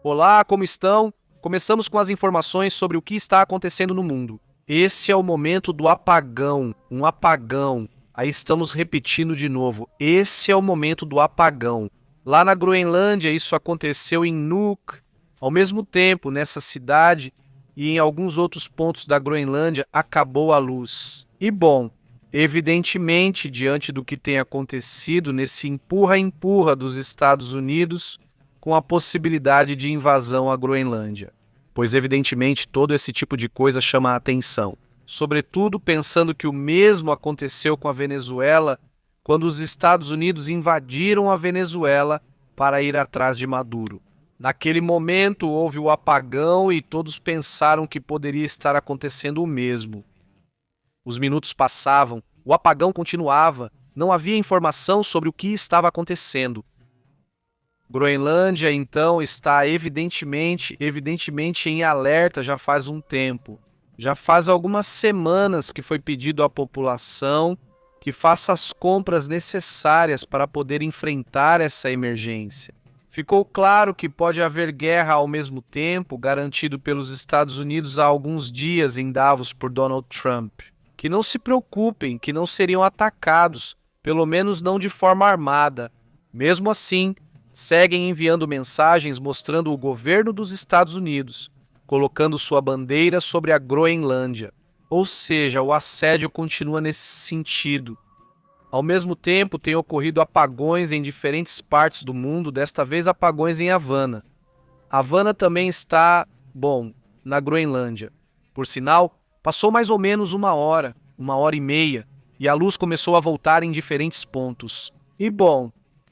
Olá, como estão? Começamos com as informações sobre o que está acontecendo no mundo. Esse é o momento do apagão, um apagão. Aí estamos repetindo de novo. Esse é o momento do apagão. Lá na Groenlândia, isso aconteceu em Nuuk. Ao mesmo tempo, nessa cidade e em alguns outros pontos da Groenlândia, acabou a luz. E bom, evidentemente, diante do que tem acontecido nesse empurra-empurra dos Estados Unidos, com a possibilidade de invasão à Groenlândia, pois evidentemente todo esse tipo de coisa chama a atenção, sobretudo pensando que o mesmo aconteceu com a Venezuela quando os Estados Unidos invadiram a Venezuela para ir atrás de Maduro. Naquele momento houve o apagão e todos pensaram que poderia estar acontecendo o mesmo. Os minutos passavam, o apagão continuava, não havia informação sobre o que estava acontecendo. Groenlândia, então, está evidentemente em alerta já faz um tempo. Já faz algumas semanas que foi pedido à população que faça as compras necessárias para poder enfrentar essa emergência. Ficou claro que pode haver guerra ao mesmo tempo, garantido pelos Estados Unidos há alguns dias em Davos por Donald Trump. Que não se preocupem, que não seriam atacados, pelo menos não de forma armada. Mesmo assim, seguem enviando mensagens mostrando o governo dos Estados Unidos, colocando sua bandeira sobre a Groenlândia. Ou seja, o assédio continua nesse sentido. Ao mesmo tempo, tem ocorrido apagões em diferentes partes do mundo, desta vez apagões em Havana. Havana também está, na Groenlândia. Por sinal, passou mais ou menos uma hora e meia, e a luz começou a voltar em diferentes pontos. E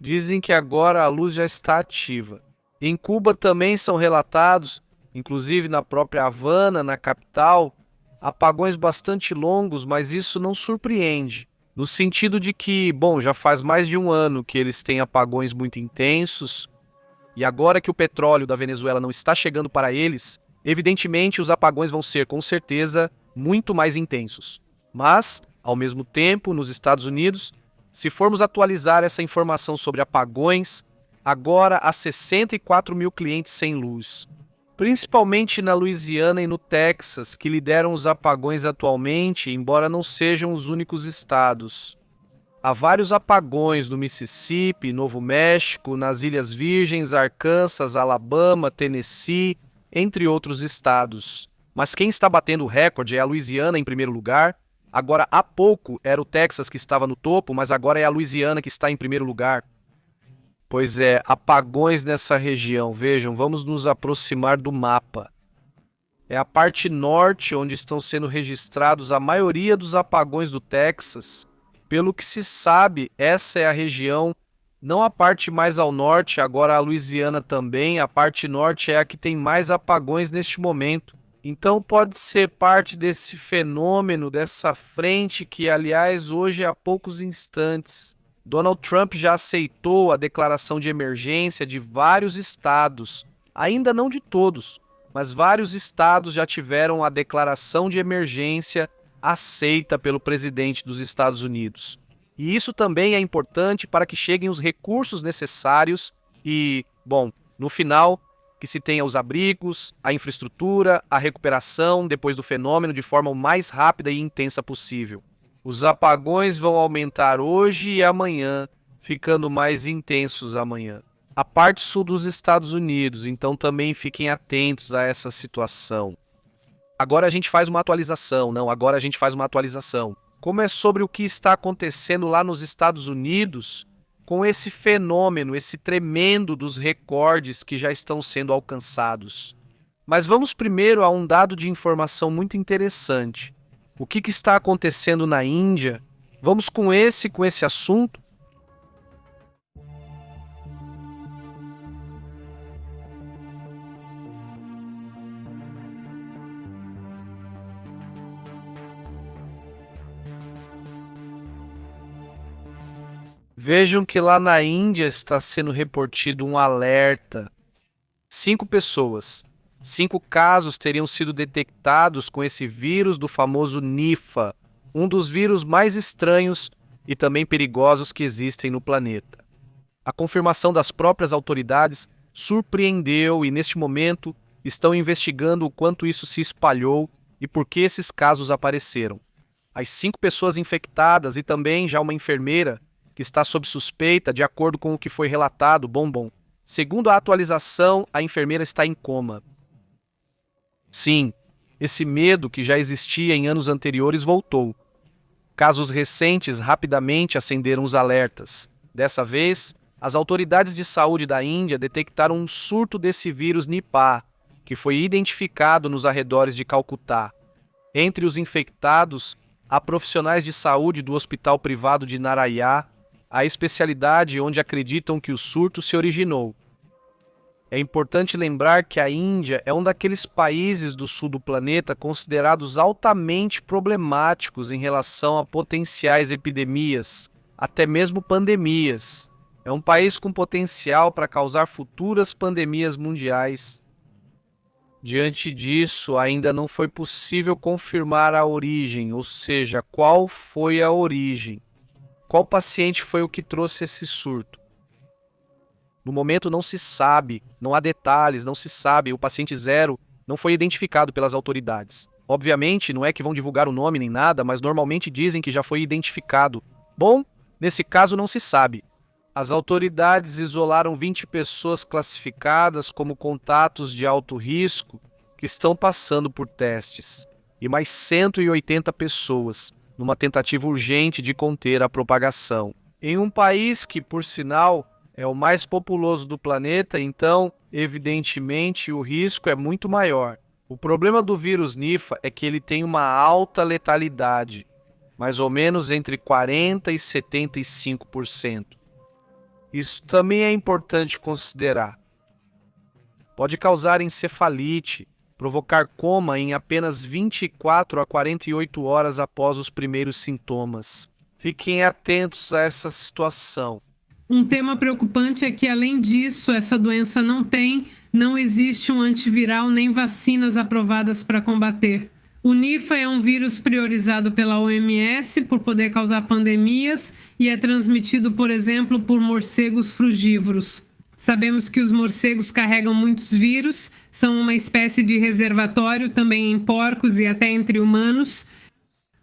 dizem que agora a luz já está ativa. Em Cuba também são relatados, inclusive na própria Havana, na capital, apagões bastante longos, mas isso não surpreende. No sentido de que, já faz mais de um ano que eles têm apagões muito intensos, e agora que o petróleo da Venezuela não está chegando para eles, evidentemente os apagões vão ser, com certeza, muito mais intensos. Mas, ao mesmo tempo, nos Estados Unidos, se formos atualizar essa informação sobre apagões, agora há 64 mil clientes sem luz, principalmente na Louisiana e no Texas, que lideram os apagões atualmente, embora não sejam os únicos estados. Há vários apagões no Mississippi, Novo México, nas Ilhas Virgens, Arkansas, Alabama, Tennessee, entre outros estados. Mas quem está batendo o recorde é a Louisiana em primeiro lugar. Agora, há pouco, era o Texas que estava no topo, mas agora é a Louisiana que está em primeiro lugar. Pois é, apagões nessa região. Vejam, vamos nos aproximar do mapa. É a parte norte onde estão sendo registrados a maioria dos apagões do Texas. Pelo que se sabe, essa é a região, não a parte mais ao norte, agora a Louisiana também, a parte norte é a que tem mais apagões neste momento. Então pode ser parte desse fenômeno, dessa frente que, aliás, hoje há poucos instantes, Donald Trump já aceitou a declaração de emergência de vários estados, ainda não de todos, mas vários estados já tiveram a declaração de emergência aceita pelo presidente dos Estados Unidos. E isso também é importante para que cheguem os recursos necessários e, no final, que se tenha os abrigos, a infraestrutura, a recuperação depois do fenômeno de forma o mais rápida e intensa possível. Os apagões vão aumentar hoje e amanhã, ficando mais intensos amanhã. A parte sul dos Estados Unidos, então também fiquem atentos a essa situação. Agora a gente faz uma atualização, Como é sobre o que está acontecendo lá nos Estados Unidos, com esse fenômeno, esse tremendo dos recordes que já estão sendo alcançados. Mas vamos primeiro a um dado de informação muito interessante. O que está acontecendo na Índia? Vamos com esse assunto? Vejam que lá na Índia está sendo reportado um alerta. 5 pessoas, 5 casos teriam sido detectados com esse vírus do famoso Nipah, um dos vírus mais estranhos e também perigosos que existem no planeta. A confirmação das próprias autoridades surpreendeu e, neste momento, estão investigando o quanto isso se espalhou e por que esses casos apareceram. As 5 pessoas infectadas e também já uma enfermeira que está sob suspeita, de acordo com o que foi relatado, Segundo a atualização, a enfermeira está em coma. Sim, esse medo que já existia em anos anteriores voltou. Casos recentes rapidamente acenderam os alertas. Dessa vez, as autoridades de saúde da Índia detectaram um surto desse vírus Nipah, que foi identificado nos arredores de Calcutá. Entre os infectados, há profissionais de saúde do hospital privado de Narayá, a especialidade onde acreditam que o surto se originou. É importante lembrar que a Índia é um daqueles países do sul do planeta considerados altamente problemáticos em relação a potenciais epidemias, até mesmo pandemias. É um país com potencial para causar futuras pandemias mundiais. Diante disso, ainda não foi possível confirmar a origem, ou seja, qual foi a origem. Qual paciente foi o que trouxe esse surto? No momento não se sabe, não há detalhes, não se sabe, o paciente 0 não foi identificado pelas autoridades. Obviamente, não é que vão divulgar o nome nem nada, mas normalmente dizem que já foi identificado. Nesse caso não se sabe. As autoridades isolaram 20 pessoas classificadas como contatos de alto risco que estão passando por testes, e mais 180 pessoas, numa tentativa urgente de conter a propagação. Em um país que, por sinal, é o mais populoso do planeta, então, evidentemente, o risco é muito maior. O problema do vírus Nipah é que ele tem uma alta letalidade, mais ou menos entre 40% e 75%. Isso também é importante considerar. Pode causar encefalite, provocar coma em apenas 24 a 48 horas após os primeiros sintomas. Fiquem atentos a essa situação. Um tema preocupante é que, além disso, essa doença não existe um antiviral nem vacinas aprovadas para combater. O Nipah é um vírus priorizado pela OMS por poder causar pandemias e é transmitido, por exemplo, por morcegos frugívoros. Sabemos que os morcegos carregam muitos vírus, são uma espécie de reservatório também em porcos e até entre humanos.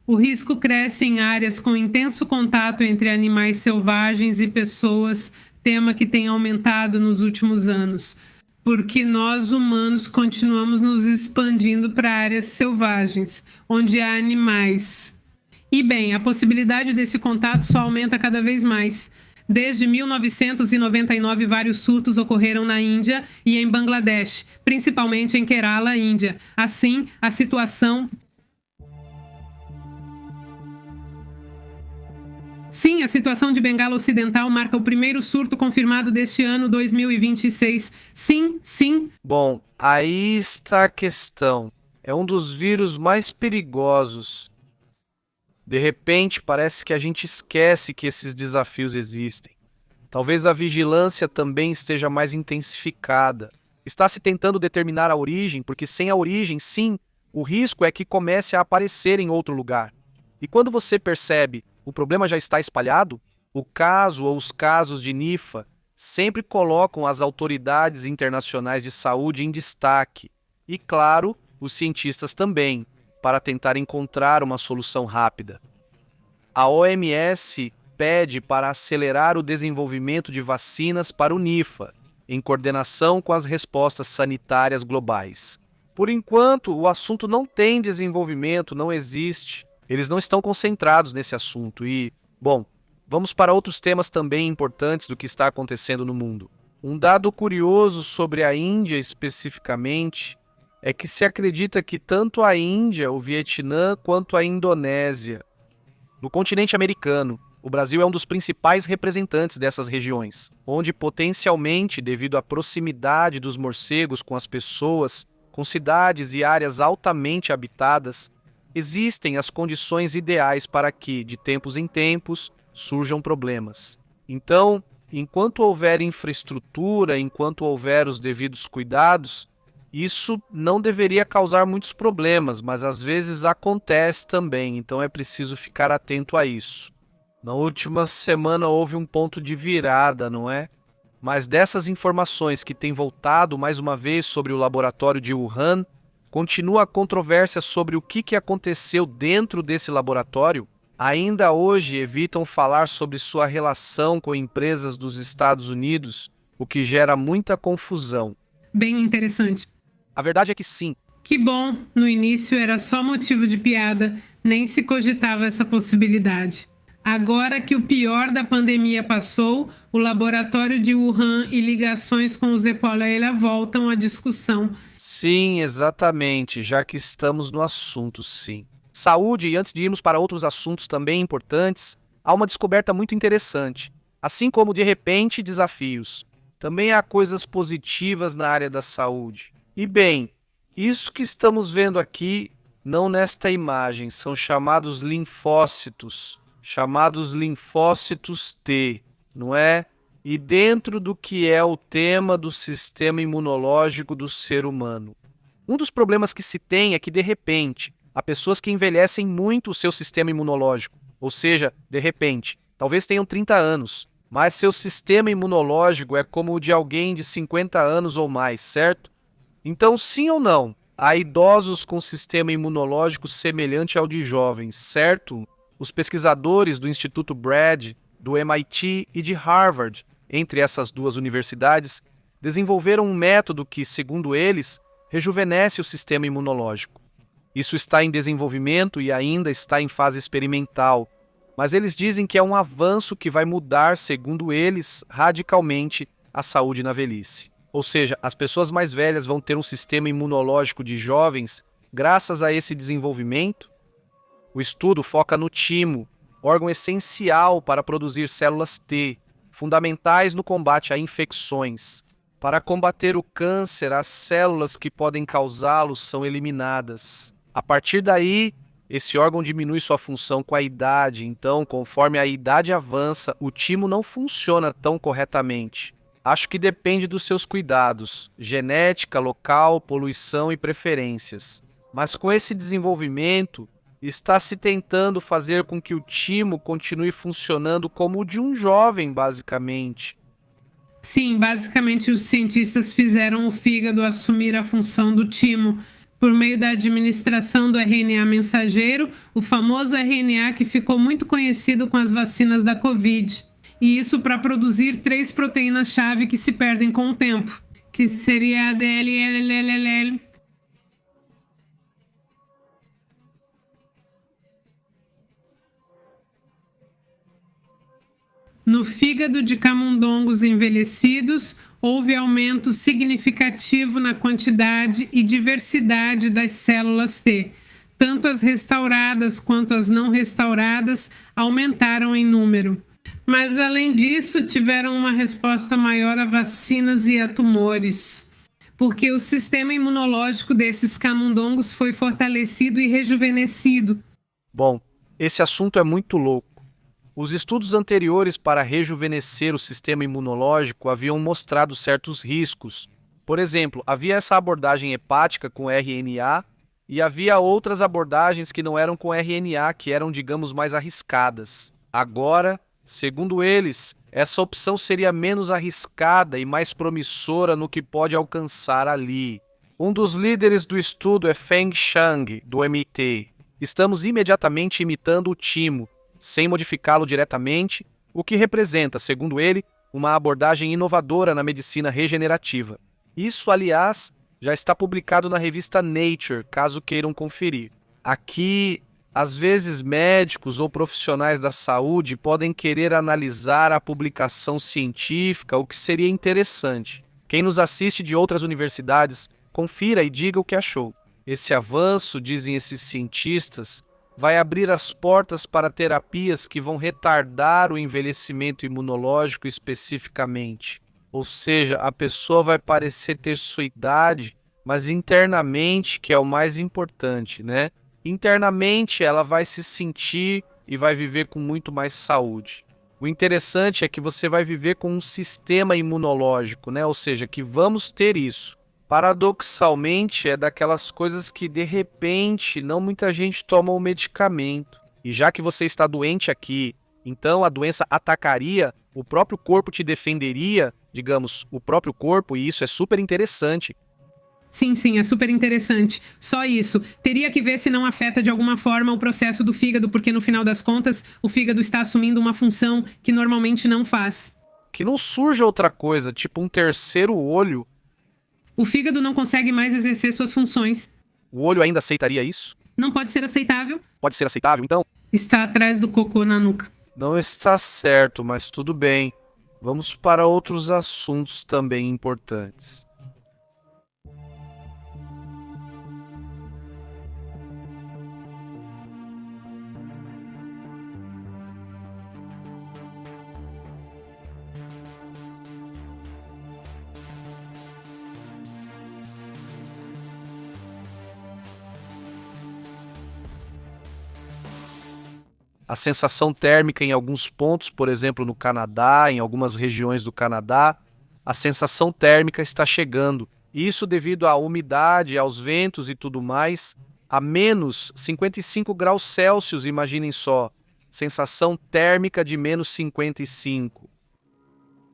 O risco cresce em áreas com intenso contato entre animais selvagens e pessoas, tema que tem aumentado nos últimos anos, porque nós humanos continuamos nos expandindo para áreas selvagens, onde há animais. E bem, a possibilidade desse contato só aumenta cada vez mais. Desde 1999, vários surtos ocorreram na Índia e em Bangladesh, principalmente em Kerala, Índia. Assim, a situação de Bengala Ocidental marca o primeiro surto confirmado deste ano 2026. Sim. Aí está a questão. É um dos vírus mais perigosos. De repente, parece que a gente esquece que esses desafios existem. Talvez a vigilância também esteja mais intensificada. Está se tentando determinar a origem, porque sem a origem, sim, o risco é que comece a aparecer em outro lugar. E quando você percebe o problema já está espalhado, o caso ou os casos de Nipah sempre colocam as autoridades internacionais de saúde em destaque. E, claro, os cientistas também, para tentar encontrar uma solução rápida. A OMS pede para acelerar o desenvolvimento de vacinas para o Nipah, em coordenação com as respostas sanitárias globais. Por enquanto, o assunto não tem desenvolvimento, não existe. Eles não estão concentrados nesse assunto e, vamos para outros temas também importantes do que está acontecendo no mundo. Um dado curioso sobre a Índia especificamente é que se acredita que tanto a Índia, o Vietnã, quanto a Indonésia, no continente americano, o Brasil é um dos principais representantes dessas regiões, onde potencialmente, devido à proximidade dos morcegos com as pessoas, com cidades e áreas altamente habitadas, existem as condições ideais para que, de tempos em tempos, surjam problemas. Então, enquanto houver infraestrutura, enquanto houver os devidos cuidados, isso não deveria causar muitos problemas, mas às vezes acontece também, então é preciso ficar atento a isso. Na última semana houve um ponto de virada, não é? Mas dessas informações que têm voltado mais uma vez sobre o laboratório de Wuhan, continua a controvérsia sobre o que aconteceu dentro desse laboratório. Ainda hoje evitam falar sobre sua relação com empresas dos Estados Unidos, o que gera muita confusão. Bem interessante. A verdade é que sim. Que bom, no início era só motivo de piada, nem se cogitava essa possibilidade. Agora que o pior da pandemia passou, o laboratório de Wuhan e ligações com os Ebola voltam à discussão. Sim, exatamente, já que estamos no assunto, sim. Saúde, e antes de irmos para outros assuntos também importantes, há uma descoberta muito interessante. Assim como, de repente, desafios. Também há coisas positivas na área da saúde. E bem, isso que estamos vendo aqui, não nesta imagem, são chamados linfócitos T, não é? E dentro do que é o tema do sistema imunológico do ser humano. Um dos problemas que se tem é que, de repente, há pessoas que envelhecem muito o seu sistema imunológico, ou seja, de repente, talvez tenham 30 anos, mas seu sistema imunológico é como o de alguém de 50 anos ou mais, certo? Então, sim ou não, há idosos com sistema imunológico semelhante ao de jovens, certo? Os pesquisadores do Instituto Brad, do MIT e de Harvard, entre essas duas universidades, desenvolveram um método que, segundo eles, rejuvenesce o sistema imunológico. Isso está em desenvolvimento e ainda está em fase experimental, mas eles dizem que é um avanço que vai mudar, segundo eles, radicalmente a saúde na velhice. Ou seja, as pessoas mais velhas vão ter um sistema imunológico de jovens graças a esse desenvolvimento. O estudo foca no timo, órgão essencial para produzir células T, fundamentais no combate a infecções. Para combater o câncer, as células que podem causá-lo são eliminadas. A partir daí, esse órgão diminui sua função com a idade, então, conforme a idade avança, o timo não funciona tão corretamente. Acho que depende dos seus cuidados, genética, local, poluição e preferências. Mas com esse desenvolvimento, está se tentando fazer com que o timo continue funcionando como o de um jovem, basicamente. Sim, basicamente os cientistas fizeram o fígado assumir a função do timo por meio da administração do RNA mensageiro, o famoso RNA que ficou muito conhecido com as vacinas da Covid. E isso para produzir 3 proteínas-chave que se perdem com o tempo, que seria a DLLLL. No fígado de camundongos envelhecidos, houve aumento significativo na quantidade e diversidade das células T. Tanto as restauradas quanto as não restauradas aumentaram em número. Mas, além disso, tiveram uma resposta maior a vacinas e a tumores, porque o sistema imunológico desses camundongos foi fortalecido e rejuvenescido. Bom, esse assunto é muito louco. Os estudos anteriores para rejuvenescer o sistema imunológico haviam mostrado certos riscos. Por exemplo, havia essa abordagem hepática com RNA e havia outras abordagens que não eram com RNA, que eram, digamos, mais arriscadas. Agora, segundo eles, essa opção seria menos arriscada e mais promissora no que pode alcançar ali. Um dos líderes do estudo é Feng Shang, do MIT. Estamos imediatamente imitando o timo, sem modificá-lo diretamente, o que representa, segundo ele, uma abordagem inovadora na medicina regenerativa. Isso, aliás, já está publicado na revista Nature, caso queiram conferir. Aqui, às vezes, médicos ou profissionais da saúde podem querer analisar a publicação científica, o que seria interessante. Quem nos assiste de outras universidades, confira e diga o que achou. Esse avanço, dizem esses cientistas, vai abrir as portas para terapias que vão retardar o envelhecimento imunológico especificamente. Ou seja, a pessoa vai parecer ter sua idade, mas internamente, que é o mais importante, né? Internamente ela vai se sentir e vai viver com muito mais saúde. O interessante é que você vai viver com um sistema imunológico, né? Ou seja, que vamos ter isso. Paradoxalmente, é daquelas coisas que, de repente, não muita gente toma o medicamento. E já que você está doente aqui, Então a doença atacaria, o próprio corpo te defenderia, digamos, o próprio corpo, e isso é super interessante. Sim, é super interessante. Só isso. Teria que ver se não afeta de alguma forma o processo do fígado, porque no final das contas, o fígado está assumindo uma função que normalmente não faz. Que não surja outra coisa, tipo um terceiro olho. O fígado não consegue mais exercer suas funções. O olho ainda aceitaria isso? Não pode ser aceitável. Pode ser aceitável, então? Está atrás do cocô na nuca. Não está certo, mas tudo bem. Vamos para outros assuntos também importantes. A sensação térmica em alguns pontos, por exemplo, no Canadá, em algumas regiões do Canadá, a sensação térmica está chegando. Isso devido à umidade, aos ventos e tudo mais, a menos 55 graus Celsius, imaginem só. Sensação térmica de menos 55.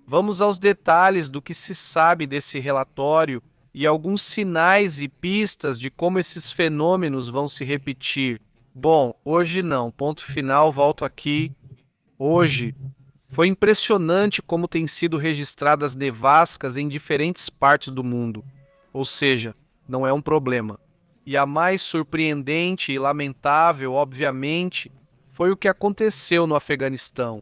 Vamos aos detalhes do que se sabe desse relatório e alguns sinais e pistas de como esses fenômenos vão se repetir. Bom, hoje não, ponto final, volto aqui. Hoje, foi impressionante como têm sido registradas nevascas em diferentes partes do mundo. Ou seja, não é um problema. E a mais surpreendente e lamentável, obviamente, foi o que aconteceu no Afeganistão,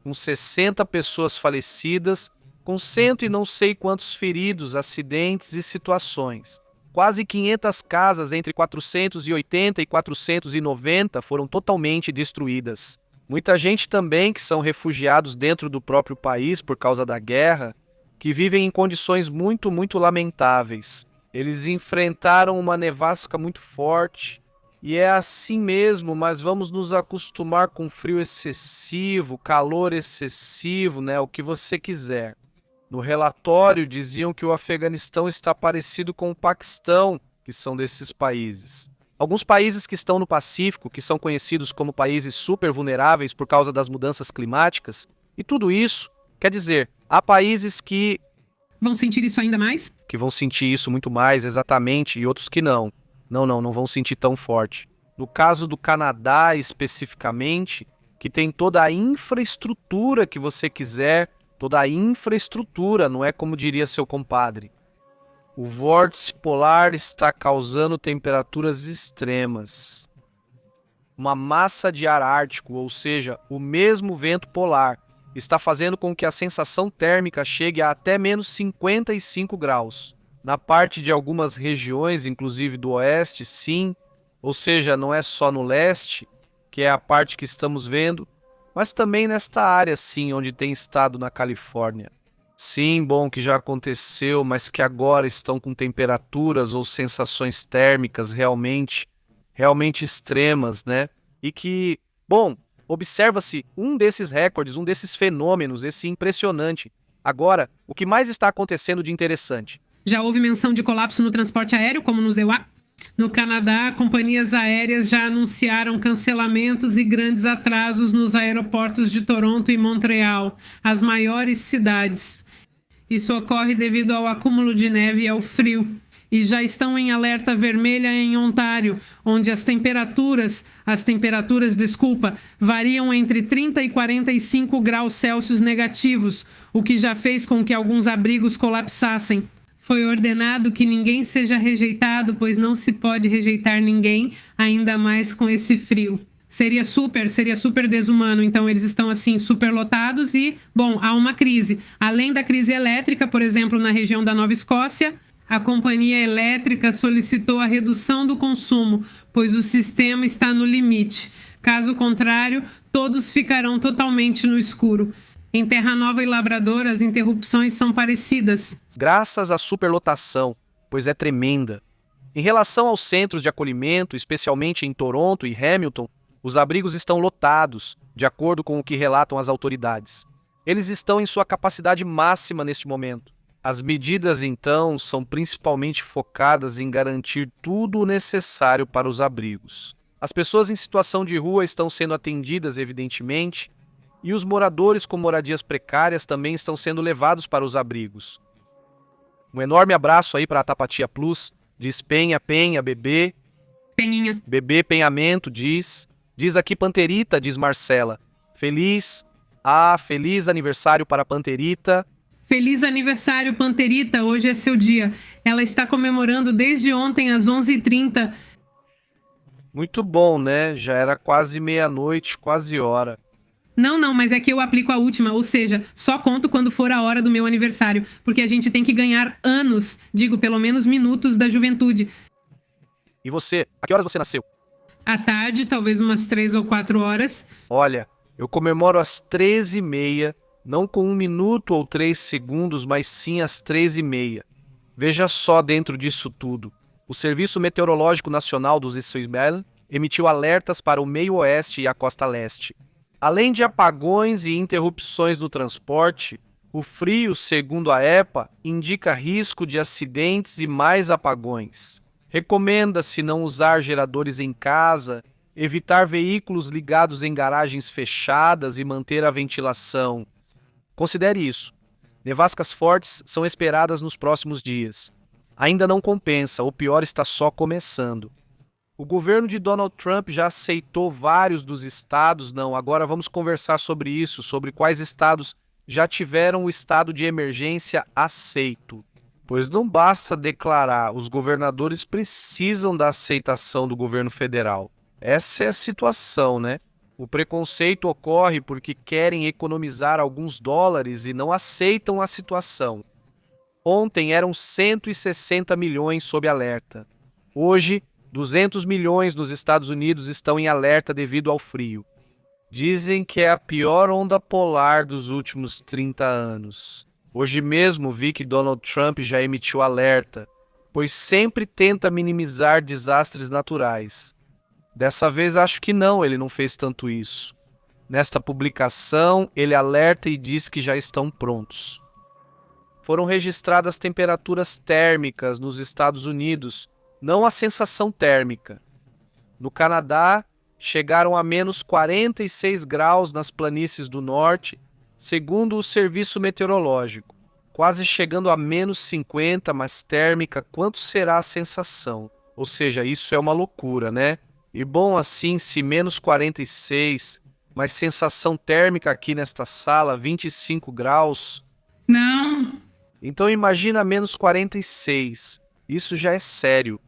com 60 pessoas falecidas, com 100 e não sei quantos feridos, acidentes e situações. Quase 500 casas entre 480 e 490 foram totalmente destruídas. Muita gente também que são refugiados dentro do próprio país por causa da guerra, que vivem em condições muito lamentáveis. Eles enfrentaram uma nevasca muito forte, e é assim mesmo, mas vamos nos acostumar com frio excessivo, calor excessivo, o que você quiser. No relatório diziam que o Afeganistão está parecido com o Paquistão, que são desses países. Alguns países que estão no Pacífico, que são conhecidos como países super vulneráveis por causa das mudanças climáticas, e tudo isso, quer dizer, há países que vão sentir isso ainda mais? Que vão sentir isso muito mais, exatamente, e outros que não. Não vão sentir tão forte. No caso do Canadá, especificamente, que tem toda a infraestrutura que você quiser, toda a infraestrutura, não é como diria seu compadre. O vórtice polar está causando temperaturas extremas. Uma massa de ar ártico, ou seja, o mesmo vento polar, está fazendo com que a sensação térmica chegue a até menos 55 graus. Na parte de algumas regiões, inclusive do oeste, sim, ou seja, não é só no leste, que é a parte que estamos vendo, mas também nesta área, sim, onde tem estado na Califórnia. Sim, bom, que já aconteceu, mas que agora estão com temperaturas ou sensações térmicas realmente extremas, E que, bom, observa-se um desses recordes, um desses fenômenos, esse impressionante. Agora, o que mais está acontecendo de interessante? Já houve menção de colapso no transporte aéreo, como no ZEUA. No Canadá, companhias aéreas já anunciaram cancelamentos e grandes atrasos nos aeroportos de Toronto e Montreal, as maiores cidades. Isso ocorre devido ao acúmulo de neve e ao frio. E já estão em alerta vermelha em Ontário, onde as temperaturas, variam entre 30 e 45 graus Celsius negativos, o que já fez com que alguns abrigos colapsassem. Foi ordenado que ninguém seja rejeitado, pois não se pode rejeitar ninguém, ainda mais com esse frio. Seria super desumano. Então eles estão assim super lotados e, bom, há uma crise. Além da crise elétrica, por exemplo, na região da Nova Escócia, a companhia elétrica solicitou a redução do consumo, pois o sistema está no limite. Caso contrário, todos ficarão totalmente no escuro. Em Terra Nova e Labrador, as interrupções são parecidas. Graças à superlotação, pois é tremenda. Em relação aos centros de acolhimento, especialmente em Toronto e Hamilton, os abrigos estão lotados, de acordo com o que relatam as autoridades. Eles estão em sua capacidade máxima neste momento. As medidas, então, são principalmente focadas em garantir tudo o necessário para os abrigos. As pessoas em situação de rua estão sendo atendidas, evidentemente, E os moradores com moradias precárias também estão sendo levados para os abrigos. Um enorme abraço aí para a Tapatia Plus, diz Penha, Penha, bebê. Peninha. Bebê Penhamento, diz. Diz aqui Panterita, diz Marcela. Feliz aniversário para a Panterita. Feliz aniversário, Panterita. Hoje é seu dia. Ela está comemorando desde ontem às 11h30. Muito bom, né? Já era quase meia-noite, quase hora. Não, mas é que eu aplico a última, ou seja, só conto quando for a hora do meu aniversário, porque a gente tem que ganhar anos, digo, pelo menos minutos da juventude. E você, a que horas você nasceu? À tarde, talvez umas 3 ou 4 horas. Olha, eu comemoro às 13h30, não com 1 minuto ou 3 segundos, mas sim às 13h30. Veja só dentro disso tudo. O Serviço Meteorológico Nacional dos Israel emitiu alertas para o meio-oeste e a costa leste. Além de apagões e interrupções no transporte, o frio, segundo a EPA, indica risco de acidentes e mais apagões. Recomenda-se não usar geradores em casa, evitar veículos ligados em garagens fechadas e manter a ventilação. Considere isso. Nevascas fortes são esperadas nos próximos dias. Ainda não compensa, o pior está só começando. O governo de Donald Trump já aceitou vários dos estados, agora vamos conversar sobre isso, sobre quais estados já tiveram o estado de emergência aceito. Pois não basta declarar, os governadores precisam da aceitação do governo federal. Essa é a situação, né? O preconceito ocorre porque querem economizar alguns dólares e não aceitam a situação. Ontem eram 160 milhões sob alerta. Hoje, 200 milhões nos Estados Unidos estão em alerta devido ao frio. Dizem que é a pior onda polar dos últimos 30 anos. Hoje mesmo vi que Donald Trump já emitiu alerta, pois sempre tenta minimizar desastres naturais. Dessa vez acho que não, ele não fez tanto isso. Nesta publicação, ele alerta e diz que já estão prontos. Foram registradas temperaturas térmicas nos Estados Unidos, não a sensação térmica. No Canadá, chegaram a menos 46 graus nas planícies do norte, segundo o Serviço Meteorológico. Quase chegando a menos 50, mas térmica, quanto será a sensação? Ou seja, isso é uma loucura, né? E bom assim, se menos 46, mas sensação térmica aqui nesta sala, 25 graus. Não. Então imagina menos 46. Isso já é sério.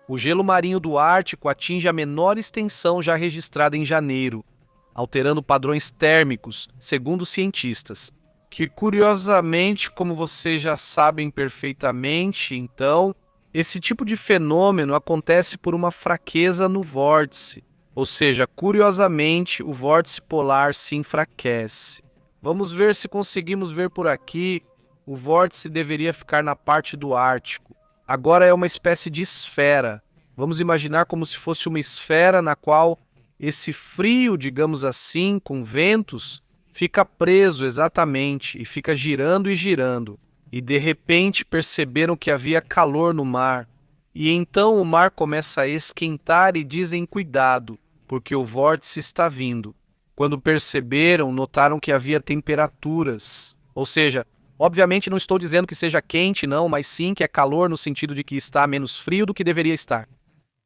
O gelo marinho do Ártico atinge a menor extensão já registrada em janeiro, alterando padrões térmicos, segundo os cientistas. Que curiosamente, como vocês já sabem perfeitamente, então, esse tipo de fenômeno acontece por uma fraqueza no vórtice, ou seja, curiosamente, o vórtice polar se enfraquece. Vamos ver se conseguimos ver por aqui. O vórtice deveria ficar na parte do Ártico. Agora é uma espécie de esfera. Vamos imaginar como se fosse uma esfera na qual esse frio, digamos assim, com ventos, fica preso exatamente e fica girando e girando. E de repente perceberam que havia calor no mar. E então o mar começa a esquentar e dizem cuidado, porque o vórtice está vindo. Quando perceberam, notaram que havia temperaturas. Ou seja, obviamente não estou dizendo que seja quente, não, mas sim que é calor no sentido de que está menos frio do que deveria estar.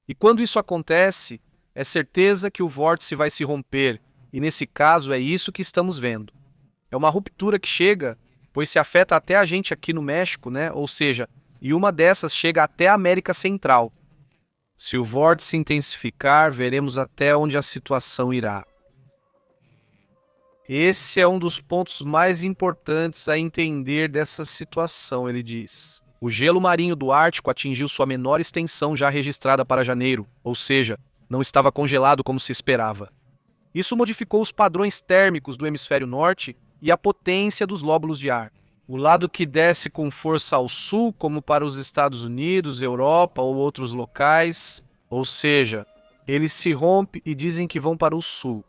E quando isso acontece, é certeza que o vórtice vai se romper. E nesse caso é isso que estamos vendo. É uma ruptura que chega, pois se afeta até a gente aqui no México, né? Ou seja, e uma dessas chega até a América Central. Se o vórtice intensificar, veremos até onde a situação irá. Esse é um dos pontos mais importantes a entender dessa situação, ele diz. O gelo marinho do Ártico atingiu sua menor extensão já registrada para janeiro, ou seja, não estava congelado como se esperava. Isso modificou os padrões térmicos do hemisfério norte e a potência dos lóbulos de ar. O lado que desce com força ao sul, como para os Estados Unidos, Europa ou outros locais, ou seja, ele se rompe e dizem que vão para o sul.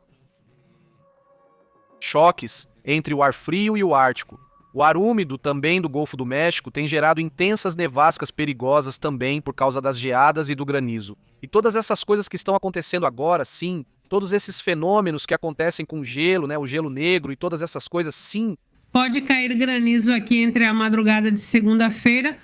Choques entre o ar frio e o Ártico. O ar úmido, também do Golfo do México, tem gerado intensas nevascas perigosas também por causa das geadas e do granizo. E todas essas coisas que estão acontecendo agora, sim, Todos esses fenômenos que acontecem com o gelo, né? O gelo negro e todas essas coisas, sim. Pode cair granizo aqui entre a madrugada de segunda-feira.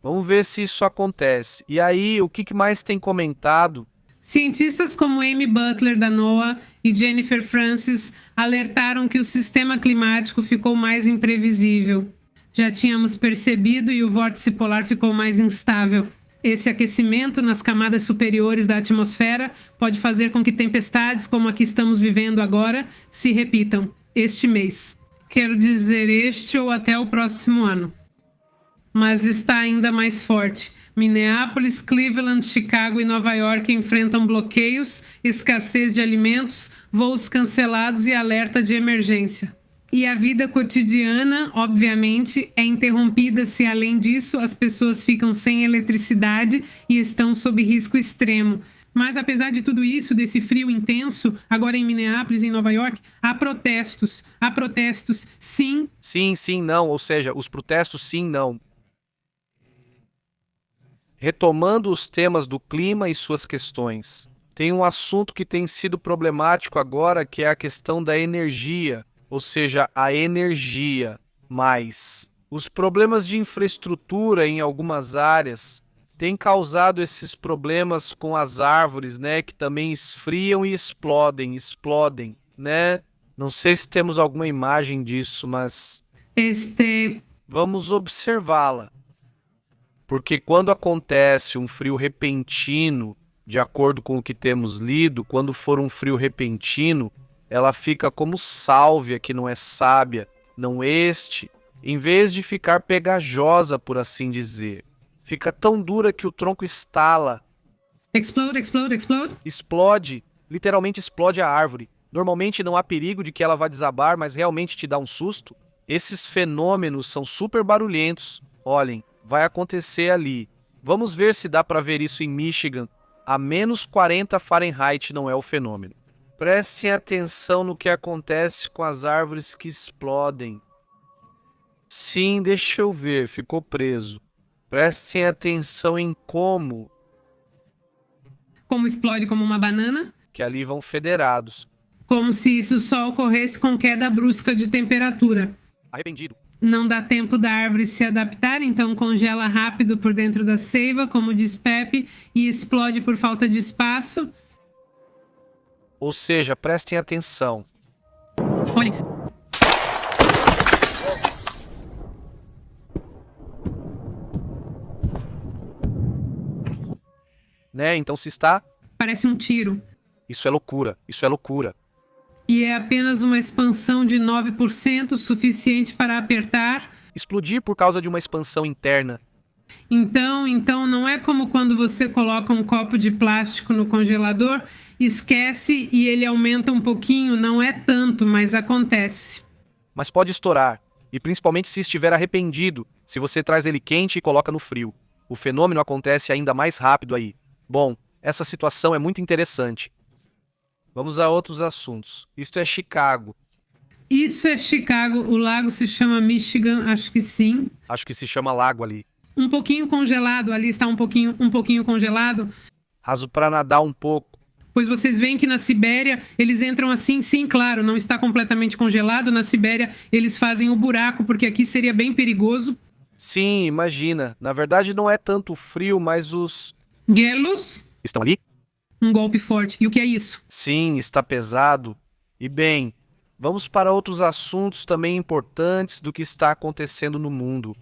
Vamos ver se isso acontece. E aí, o que mais tem comentado? Cientistas como Amy Butler, da NOAA, e Jennifer Francis alertaram que o sistema climático ficou mais imprevisível. Já tínhamos percebido e o vórtice polar ficou mais instável. Esse aquecimento nas camadas superiores da atmosfera pode fazer com que tempestades como a que estamos vivendo agora se repitam este mês. Quero dizer este ou até o próximo ano. Mas está ainda mais forte. Minneapolis, Cleveland, Chicago e Nova York enfrentam bloqueios, escassez de alimentos, voos cancelados e alerta de emergência. E a vida cotidiana, obviamente, é interrompida se, além disso, as pessoas ficam sem eletricidade e estão sob risco extremo. Mas, apesar de tudo isso, desse frio intenso, agora em Minneapolis e em Nova York, há protestos. Há protestos, sim. Sim, sim, não. Ou seja, os protestos, sim, não. Retomando os temas do clima e suas questões, tem um assunto que tem sido problemático agora, que é a questão da energia, ou seja, a energia. Mas os problemas de infraestrutura em algumas áreas têm causado esses problemas com as árvores, né, que também esfriam e explodem, né? Não sei se temos alguma imagem disso, mas vamos observá-la. Porque quando acontece um frio repentino, de acordo com o que temos lido, quando for um frio repentino, ela fica como sálvia, que não é sábia, não este, em vez de ficar pegajosa, por assim dizer. Fica tão dura que o tronco estala. Explode. Explode, literalmente explode a árvore. Normalmente não há perigo de que ela vá desabar, mas realmente te dá um susto. Esses fenômenos são super barulhentos. Olhem. Vai acontecer ali. Vamos ver se dá para ver isso em Michigan. A menos 40 Fahrenheit não é o fenômeno. Prestem atenção no que acontece com as árvores que explodem. Sim, deixa eu ver, ficou preso. Prestem atenção em como explode como uma banana? Que ali vão federados. Como se isso só ocorresse com queda brusca de temperatura. Arrependido. Não dá tempo da árvore se adaptar, então congela rápido por dentro da seiva, como diz Pepe, e explode por falta de espaço. Ou seja, prestem atenção. Olha. Né? Então se está... Parece um tiro. Isso é loucura, isso é loucura. E é apenas uma expansão de 9%, suficiente para apertar. Explodir por causa de uma expansão interna. Então não é como quando você coloca um copo de plástico no congelador, esquece e ele aumenta um pouquinho, não é tanto, mas acontece. Mas pode estourar, e principalmente se estiver arrependido, se você traz ele quente e coloca no frio. O fenômeno acontece ainda mais rápido aí. Bom, essa situação é muito interessante. Vamos a outros assuntos. Isto é Chicago. Isso é Chicago. O lago se chama Michigan, acho que sim. Acho que se chama lago ali. Um pouquinho congelado, ali está um pouquinho congelado. Raso para nadar um pouco. Pois vocês veem que na Sibéria eles entram assim, sim, claro, não está completamente congelado. Na Sibéria eles fazem o buraco, porque aqui seria bem perigoso. Sim, imagina. Na verdade não é tanto frio, mas os... Gelos? Estão ali? Um golpe forte. E o que é isso? Sim, está pesado. E bem, vamos para outros assuntos também importantes do que está acontecendo no mundo.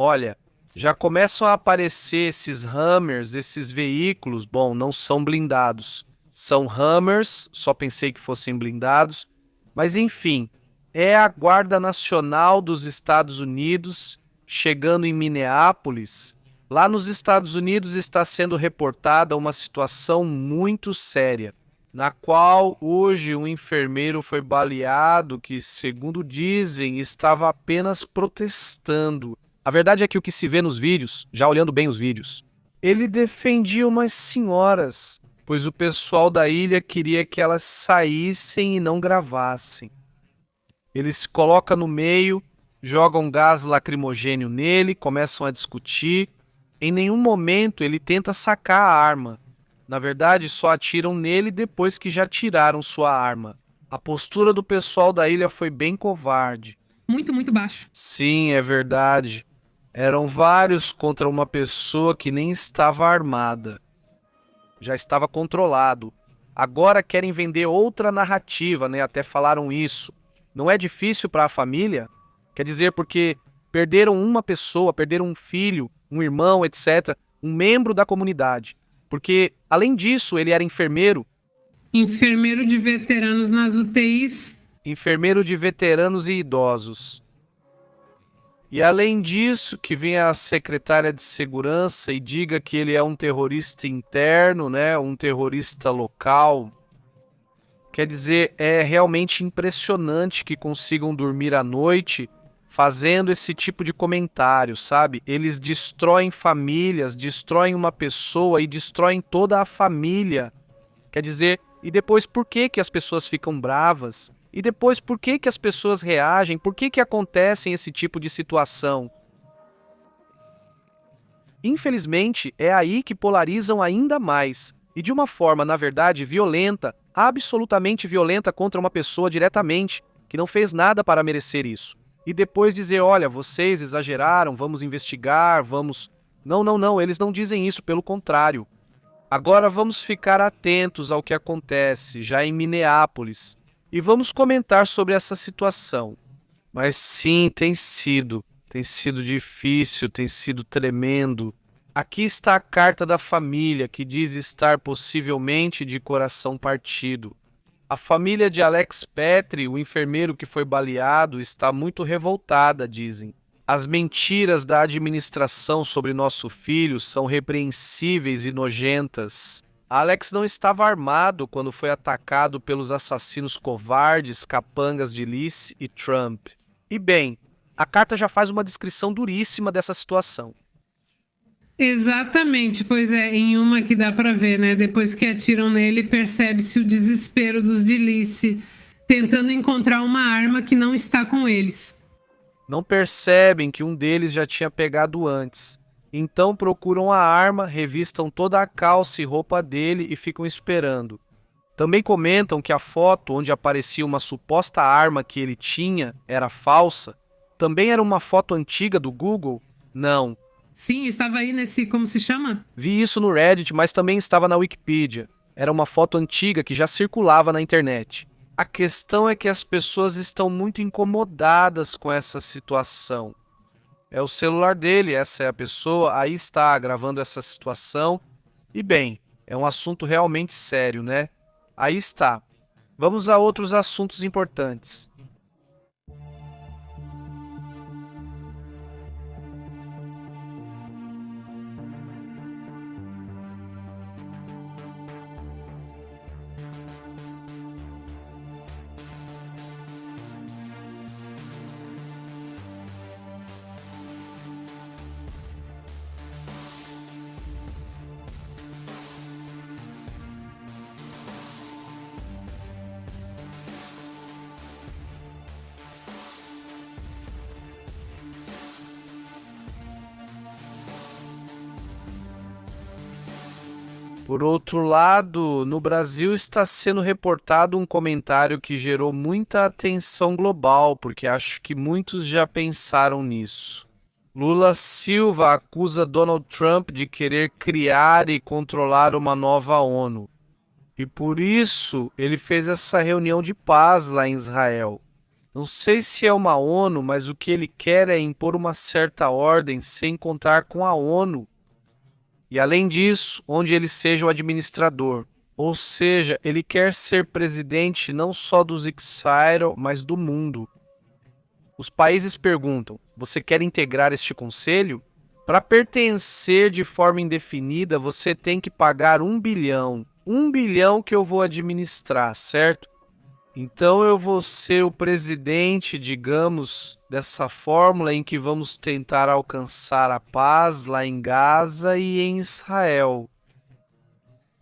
Olha, já começam a aparecer esses Hammers, esses veículos, bom, não são blindados. São Hammers, só pensei que fossem blindados. Mas enfim, é a Guarda Nacional dos Estados Unidos chegando em Minneapolis. Lá nos Estados Unidos está sendo reportada uma situação muito séria, na qual hoje um enfermeiro foi baleado que, segundo dizem, estava apenas protestando A verdade é que o que se vê nos vídeos, já olhando bem os vídeos, ele defendia umas senhoras, pois o pessoal da ilha queria que elas saíssem e não gravassem. Ele se coloca no meio, jogam gás lacrimogênio nele, começam a discutir. Em nenhum momento ele tenta sacar a arma. Na verdade, só atiram nele depois que já tiraram sua arma. A postura do pessoal da ilha foi bem covarde. Muito, muito baixo. Sim, é verdade. Eram vários contra uma pessoa que nem estava armada. Já estava controlado. Agora querem vender outra narrativa, né? Até falaram isso. Não é difícil para a família? Quer dizer, porque perderam uma pessoa, perderam um filho, um irmão, etc., um membro da comunidade. Porque, além disso, ele era enfermeiro. Enfermeiro de veteranos nas UTIs. Enfermeiro de veteranos e idosos. E além disso, que venha a secretária de segurança e diga que ele é um terrorista interno, né, um terrorista local. Quer dizer, é realmente impressionante que consigam dormir à noite fazendo esse tipo de comentário, sabe? Eles destroem famílias, destroem uma pessoa e destroem toda a família. Quer dizer, e depois por que que as pessoas ficam bravas? E depois por que que as pessoas reagem? Por que que acontece esse tipo de situação? Infelizmente, é aí que polarizam ainda mais. E de uma forma, na verdade, violenta, absolutamente violenta contra uma pessoa diretamente, que não fez nada para merecer isso. E depois dizer, olha, vocês exageraram, vamos investigar, vamos... Não, eles não dizem isso, pelo contrário. Agora vamos ficar atentos ao que acontece, já em Minneapolis, e vamos comentar sobre essa situação. Mas sim, tem sido difícil, tem sido tremendo. Aqui está a carta da família, que diz estar possivelmente de coração partido. A família de Alex Petri, o enfermeiro que foi baleado, está muito revoltada, dizem. As mentiras da administração sobre nosso filho são repreensíveis e nojentas. Alex não estava armado quando foi atacado pelos assassinos covardes, capangas de Lice e Trump. E bem, a carta já faz uma descrição duríssima dessa situação. Exatamente, pois é, em uma que dá para ver, né? Depois que atiram nele, percebe-se o desespero dos de Lice, tentando encontrar uma arma que não está com eles. Não percebem que um deles já tinha pegado antes. Então procuram a arma, revistam toda a calça e roupa dele e ficam esperando. Também comentam que a foto onde aparecia uma suposta arma que ele tinha era falsa. Também era uma foto antiga do Google? Não. Sim, estava aí nesse, como se chama? Vi isso no Reddit, mas também estava na Wikipedia. Era uma foto antiga que já circulava na internet. A questão é que as pessoas estão muito incomodadas com essa situação. É o celular dele, essa é a pessoa, aí está gravando essa situação. E bem, é um assunto realmente sério, né? Aí está. Vamos a outros assuntos importantes. Por outro lado, no Brasil está sendo reportado um comentário que gerou muita atenção global, porque acho que muitos já pensaram nisso. Lula Silva acusa Donald Trump de querer criar e controlar uma nova ONU. E por isso ele fez essa reunião de paz lá em Israel. Não sei se é uma ONU, mas o que ele quer é impor uma certa ordem sem contar com a ONU. E além disso, onde ele seja o administrador. Ou seja, ele quer ser presidente não só dos Israel, mas do mundo. Os países perguntam, você quer integrar este conselho? Para pertencer de forma indefinida, você tem que pagar 1 bilhão. 1 bilhão que eu vou administrar, certo? Então eu vou ser o presidente, digamos, dessa fórmula em que vamos tentar alcançar a paz lá em Gaza e em Israel.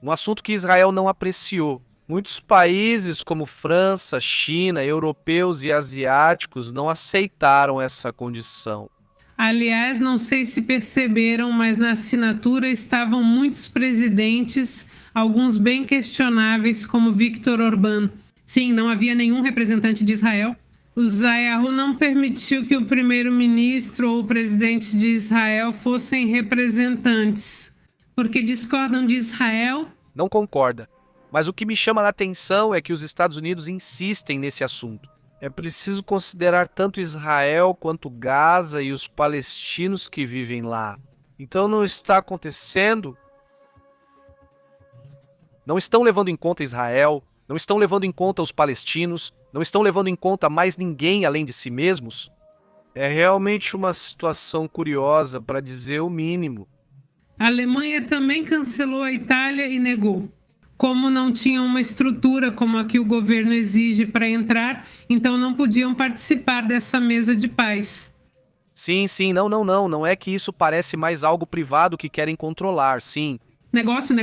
Um assunto que Israel não apreciou. Muitos países como França, China, europeus e asiáticos não aceitaram essa condição. Aliás, não sei se perceberam, mas na assinatura estavam muitos presidentes, alguns bem questionáveis, como Viktor Orbán. Sim, não havia nenhum representante de Israel. O Netanyahu não permitiu que o primeiro-ministro ou o presidente de Israel fossem representantes, porque discordam de Israel. Não concorda. Mas o que me chama a atenção é que os Estados Unidos insistem nesse assunto. É preciso considerar tanto Israel quanto Gaza e os palestinos que vivem lá. Então não está acontecendo? Não estão levando em conta Israel, não estão levando em conta os palestinos, não estão levando em conta mais ninguém além de si mesmos? É realmente uma situação curiosa, para dizer o mínimo. A Alemanha também cancelou a Itália e negou. Como não tinham uma estrutura como a que o governo exige para entrar, então não podiam participar dessa mesa de paz. Sim, não é que isso parece mais algo privado que querem controlar, sim. Negócio?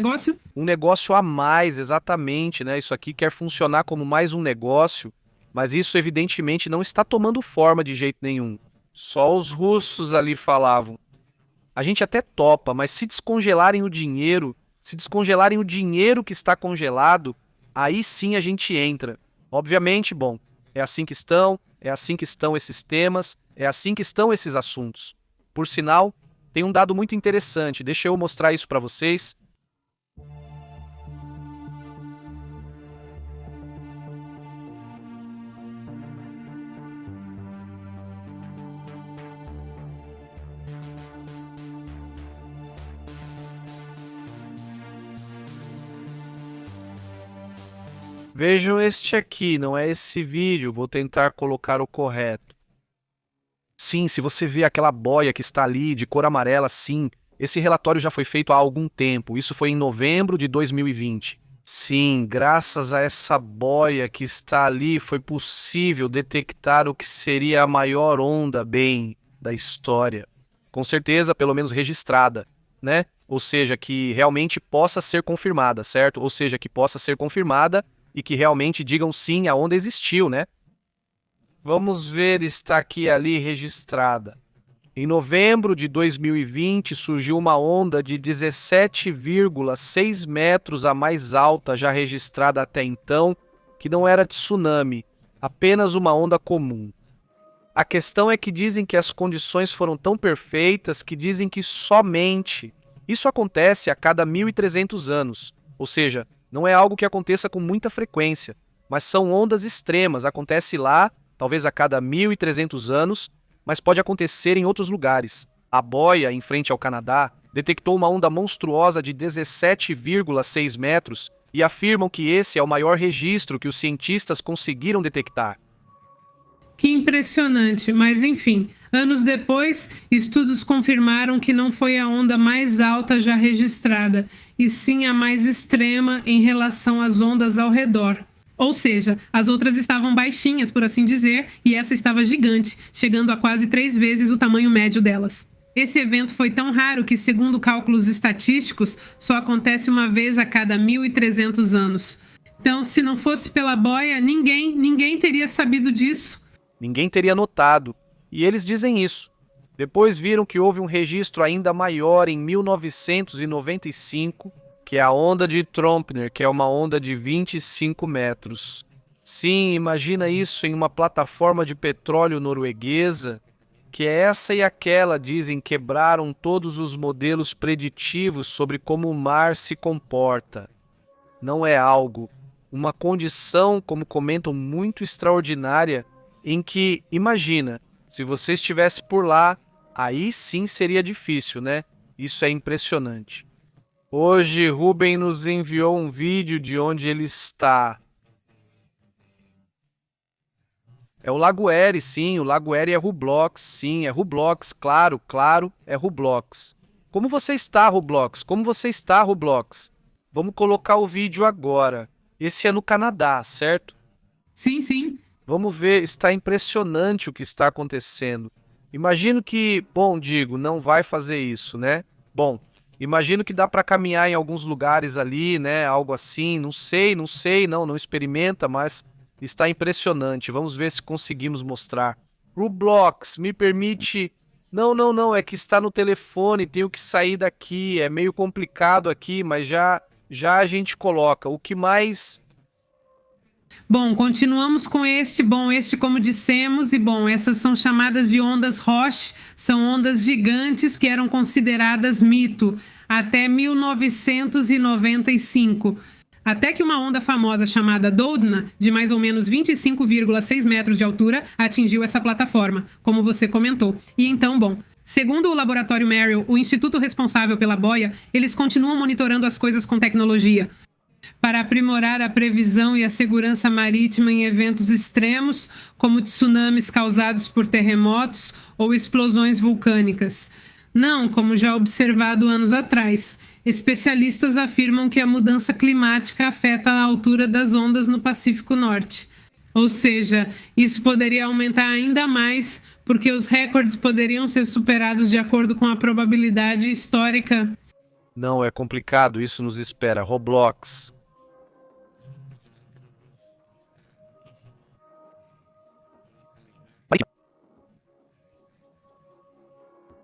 Um negócio a mais, exatamente, né? Isso aqui quer funcionar como mais um negócio, mas isso evidentemente não está tomando forma de jeito nenhum. Só os russos ali falavam. A gente até topa, mas se descongelarem o dinheiro que está congelado, aí sim a gente entra. Obviamente, bom, é assim que estão esses temas, é assim que estão esses assuntos. Por sinal, tem um dado muito interessante, deixa eu mostrar isso para vocês. Vejam este aqui, não é esse vídeo, vou tentar colocar o correto. Sim, se você vê aquela boia que está ali, de cor amarela, sim, esse relatório já foi feito há algum tempo, isso foi em novembro de 2020. Sim, graças a essa boia que está ali, foi possível detectar o que seria a maior onda, da história. Com certeza, pelo menos registrada, né? Ou seja, que realmente possa ser confirmada, certo? Ou seja, que possa ser confirmada e que realmente digam sim, a onda existiu, né? Vamos ver, está aqui ali registrada. Em novembro de 2020 surgiu uma onda de 17,6 metros, a mais alta já registrada até então, que não era tsunami, apenas uma onda comum. A questão é que dizem que as condições foram tão perfeitas que dizem que somente isso acontece a cada 1.300 anos, ou seja, não é algo que aconteça com muita frequência, mas são ondas extremas, acontece lá, talvez a cada 1.300 anos, mas pode acontecer em outros lugares. A boia, em frente ao Canadá, detectou uma onda monstruosa de 17,6 metros e afirmam que esse é o maior registro que os cientistas conseguiram detectar. Que impressionante, mas enfim, anos depois, estudos confirmaram que não foi a onda mais alta já registrada, e sim a mais extrema em relação às ondas ao redor. Ou seja, as outras estavam baixinhas, por assim dizer, e essa estava gigante, chegando a quase 3 vezes o tamanho médio delas. Esse evento foi tão raro que, segundo cálculos estatísticos, só acontece uma vez a cada 1.300 anos. Então, se não fosse pela boia, ninguém teria sabido disso. Ninguém teria notado, e eles dizem isso. Depois viram que houve um registro ainda maior em 1995, que é a onda de Trompner, que é uma onda de 25 metros. Sim, imagina isso em uma plataforma de petróleo norueguesa, que essa e aquela, dizem, quebraram todos os modelos preditivos sobre como o mar se comporta. Não é algo, uma condição, como comentam, muito extraordinária, em que, imagina, se você estivesse por lá, aí sim seria difícil, né? Isso é impressionante. Hoje, Ruben nos enviou um vídeo de onde ele está. É o Lago Erie, sim, o Lago Erie é Roblox, sim, é Roblox, claro, é Roblox. Como você está, Roblox? Como você está, Roblox? Vamos colocar o vídeo agora. Esse é no Canadá, certo? Sim, sim. Vamos ver, está impressionante o que está acontecendo. Imagino que, bom, digo, não vai fazer isso, né? Bom, imagino que dá para caminhar em alguns lugares ali, né? Algo assim, não sei, não experimenta, mas está impressionante. Vamos ver se conseguimos mostrar. Roblox, me permite. Não, é que está no telefone, tenho que sair daqui, é meio complicado aqui, mas já a gente coloca. O que mais. Bom, continuamos com este. Bom, este, como dissemos, e bom, essas são chamadas de ondas Roche, são ondas gigantes que eram consideradas mito até 1995. Até que uma onda famosa chamada Doudna, de mais ou menos 25,6 metros de altura, atingiu essa plataforma, como você comentou. E então, bom, segundo o laboratório Merrill, o instituto responsável pela boia, eles continuam monitorando as coisas com tecnologia para aprimorar a previsão e a segurança marítima em eventos extremos, como tsunamis causados por terremotos ou explosões vulcânicas. Não como já observado anos atrás. Especialistas afirmam que a mudança climática afeta a altura das ondas no Pacífico Norte. Ou seja, isso poderia aumentar ainda mais, porque os recordes poderiam ser superados de acordo com a probabilidade histórica. Não, é complicado, isso nos espera. Roblox.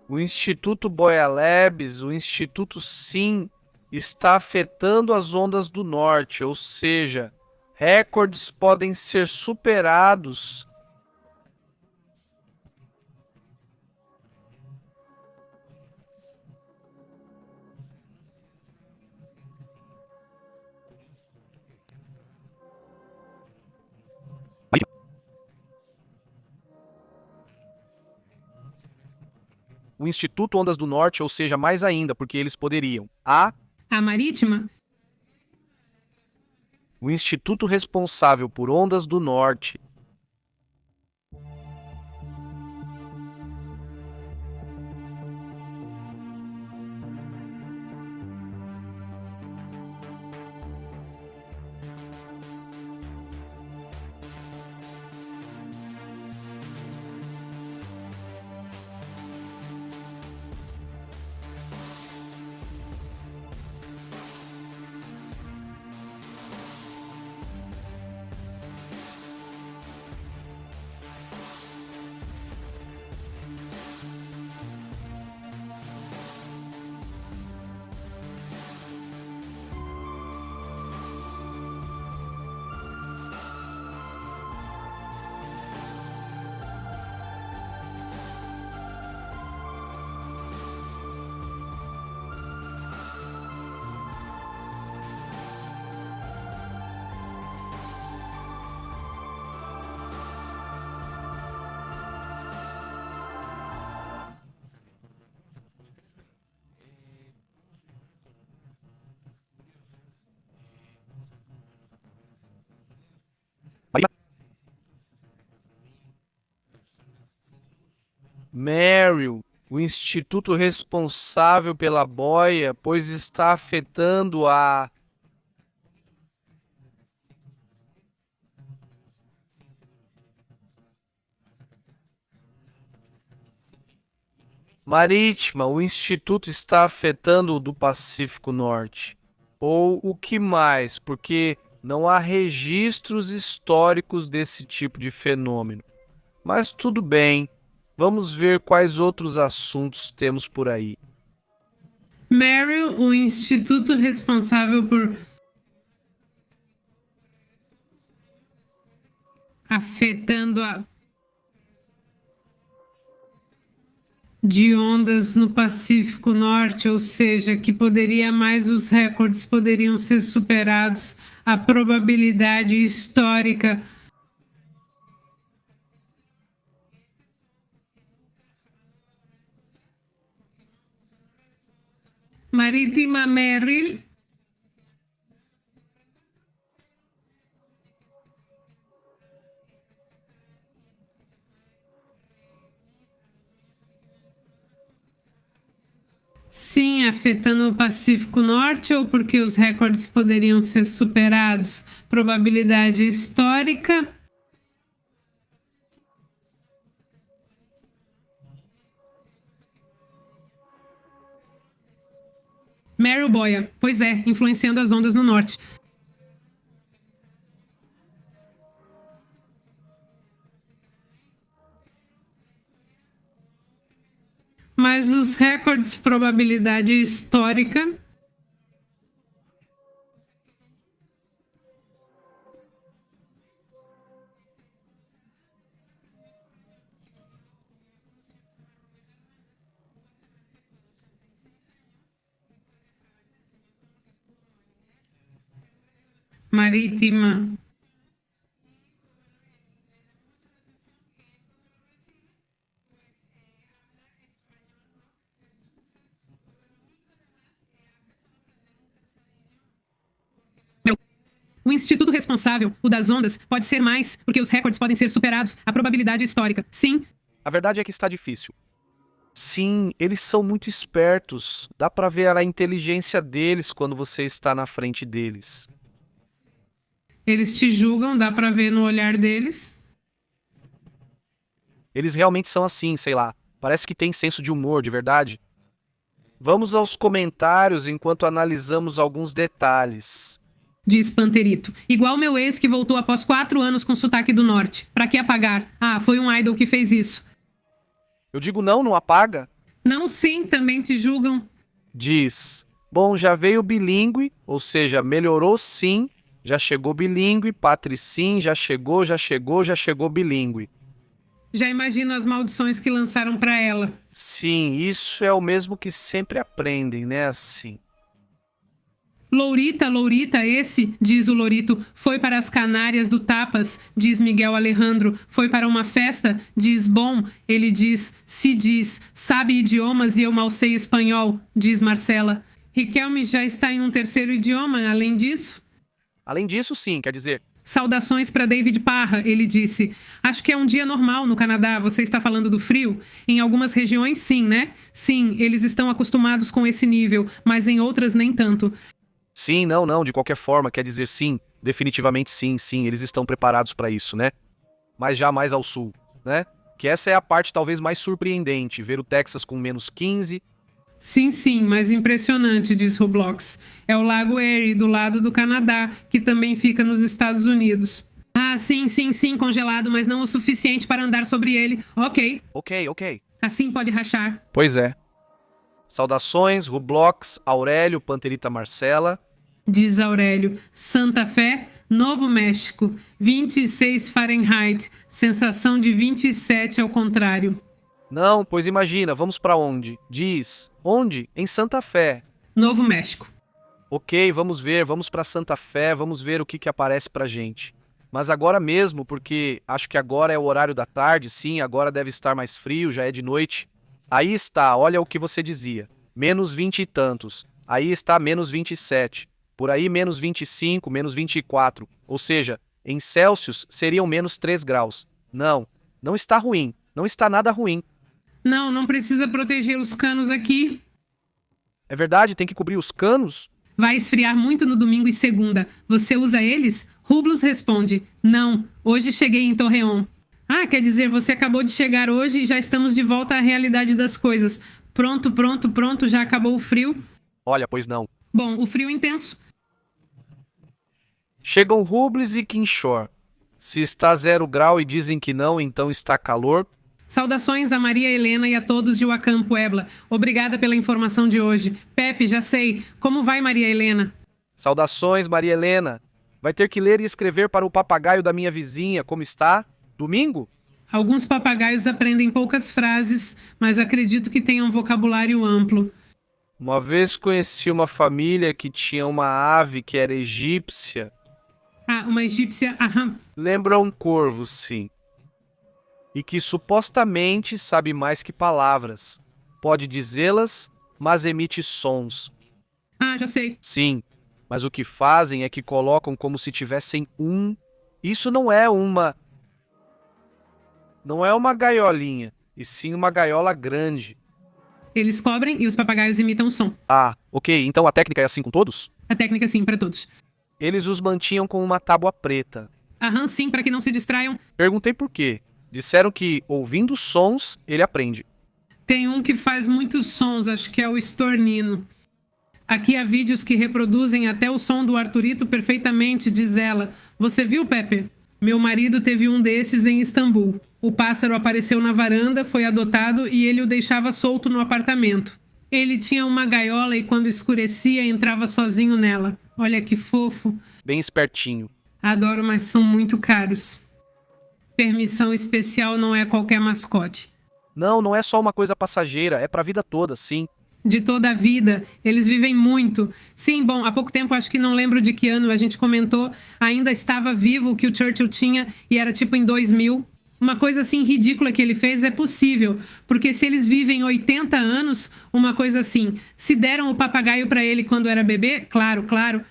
O Instituto Boia Labs, o Instituto Sim, está afetando as ondas do norte, ou seja, recordes podem ser superados. O Instituto Ondas do Norte, ou seja, mais ainda, porque eles poderiam. A marítima? O Instituto responsável por Ondas do Norte. Merrill, o instituto responsável pela boia, pois está afetando a marítima, o instituto está afetando o do Pacífico Norte. Ou o que mais? Porque não há registros históricos desse tipo de fenômeno. Mas tudo bem. Vamos ver quais outros assuntos temos por aí. Merrill, o instituto responsável por afetando a de ondas no Pacífico Norte, ou seja, que poderia mais os recordes poderiam ser superados, a probabilidade histórica. Marítima Merrill. Sim, afetando o Pacífico Norte ou porque os recordes poderiam ser superados? Probabilidade histórica. Meryl boia. Pois é, influenciando as ondas no norte. Mas os recordes de probabilidade histórica... marítima. O instituto responsável, o das ondas, pode ser mais, porque os recordes podem ser superados. A probabilidade histórica. Sim. A verdade é que está difícil. Sim, eles são muito espertos. Dá pra ver a inteligência deles quando você está na frente deles. Eles te julgam, dá pra ver no olhar deles. Eles realmente são assim, sei lá. Parece que tem senso de humor, de verdade. Vamos aos comentários enquanto analisamos alguns detalhes. Diz Panterito. Igual meu ex que voltou após 4 anos com sotaque do norte. Pra que apagar? Ah, foi um idol que fez isso. Eu digo não apaga. Não, sim, também te julgam. Diz, bom, já veio bilíngue, ou seja, melhorou sim, já chegou bilíngue, Patricim, já chegou bilíngue. Já imagino as maldições que lançaram pra ela. Sim, isso é o mesmo que sempre aprendem, né, assim. Lourita, esse, diz o Lorito, foi para as Canárias do Tapas, diz Miguel Alejandro, foi para uma festa, diz Bom, ele diz, se diz, sabe idiomas e eu mal sei espanhol, diz Marcela. Riquelme já está em um terceiro idioma, além disso? Além disso, sim, quer dizer... Saudações para David Parra, ele disse. Acho que é um dia normal no Canadá, você está falando do frio? Em algumas regiões, sim, né? Sim, eles estão acostumados com esse nível, mas em outras nem tanto. Sim, não, de qualquer forma, quer dizer sim, definitivamente sim, eles estão preparados para isso, né? Mas já mais ao sul, né? Que essa é a parte talvez mais surpreendente, ver o Texas com menos 15. Sim, mas impressionante, diz Roblox. É o Lago Erie, do lado do Canadá, que também fica nos Estados Unidos. Ah, sim, congelado, mas não o suficiente para andar sobre ele. Ok. Assim pode rachar. Pois é. Saudações, Roblox, Aurélio, Panterita Marcela. Diz Aurélio. Santa Fé, Novo México. 26 Fahrenheit. Sensação de 27 ao contrário. Não, pois imagina, vamos pra onde? Diz. Onde? Em Santa Fé. Novo México. Ok, vamos ver, vamos pra Santa Fé, vamos ver o que aparece pra gente. Mas agora mesmo, porque acho que agora é o horário da tarde, sim, agora deve estar mais frio, já é de noite. Aí está, olha o que você dizia, menos 20 e tantos. Aí está menos 27. Por aí menos 25, menos 24. Ou seja, em Celsius seriam menos 3 graus. Não está ruim, não está nada ruim. Não precisa proteger os canos aqui. É verdade, tem que cobrir os canos? Vai esfriar muito no domingo e segunda. Você usa eles? Rublos responde, não, hoje cheguei em Torreón. Ah, quer dizer, você acabou de chegar hoje e já estamos de volta à realidade das coisas. Pronto, já acabou o frio? Olha, pois não. Bom, o frio intenso. Chegam Rubles e Kinshore. Se está 0 grau e dizem que não, então está calor. Saudações a Maria Helena e a todos de Wacam Puebla. Obrigada pela informação de hoje. Pepe, já sei. Como vai, Maria Helena? Saudações, Maria Helena. Vai ter que ler e escrever para o papagaio da minha vizinha. Como está? Domingo? Alguns papagaios aprendem poucas frases, mas acredito que tenham vocabulário amplo. Uma vez conheci uma família que tinha uma ave que era egípcia. Ah, uma egípcia, aham. Lembra um corvo, sim. E que supostamente sabe mais que palavras. Pode dizê-las, mas emite sons. Ah, já sei. Sim, mas o que fazem é que colocam como se tivessem um... Isso não é uma gaiolinha, e sim uma gaiola grande. Eles cobrem e os papagaios imitam o som. Ah, ok, então a técnica é assim com todos? A técnica sim, para todos. Eles os mantinham com uma tábua preta. Aham, sim, para que não se distraiam. Perguntei por quê. Disseram que, ouvindo sons, ele aprende. Tem um que faz muitos sons, acho que é o estornino. Aqui há vídeos que reproduzem até o som do Arthurito perfeitamente, diz ela. Você viu, Pepe? Meu marido teve um desses em Istambul. O pássaro apareceu na varanda, foi adotado e ele o deixava solto no apartamento. Ele tinha uma gaiola e quando escurecia entrava sozinho nela. Olha que fofo. Bem espertinho. Adoro, mas são muito caros. Permissão especial não é qualquer mascote. Não, não é só uma coisa passageira, é pra vida toda, sim. De toda a vida, eles vivem muito. Sim, bom, há pouco tempo, acho que não lembro de que ano a gente comentou, ainda estava vivo o que o Churchill tinha e era tipo em 2000. Uma coisa assim ridícula que ele fez é possível, porque se eles vivem 80 anos, uma coisa assim, se deram o papagaio para ele quando era bebê, claro, claro.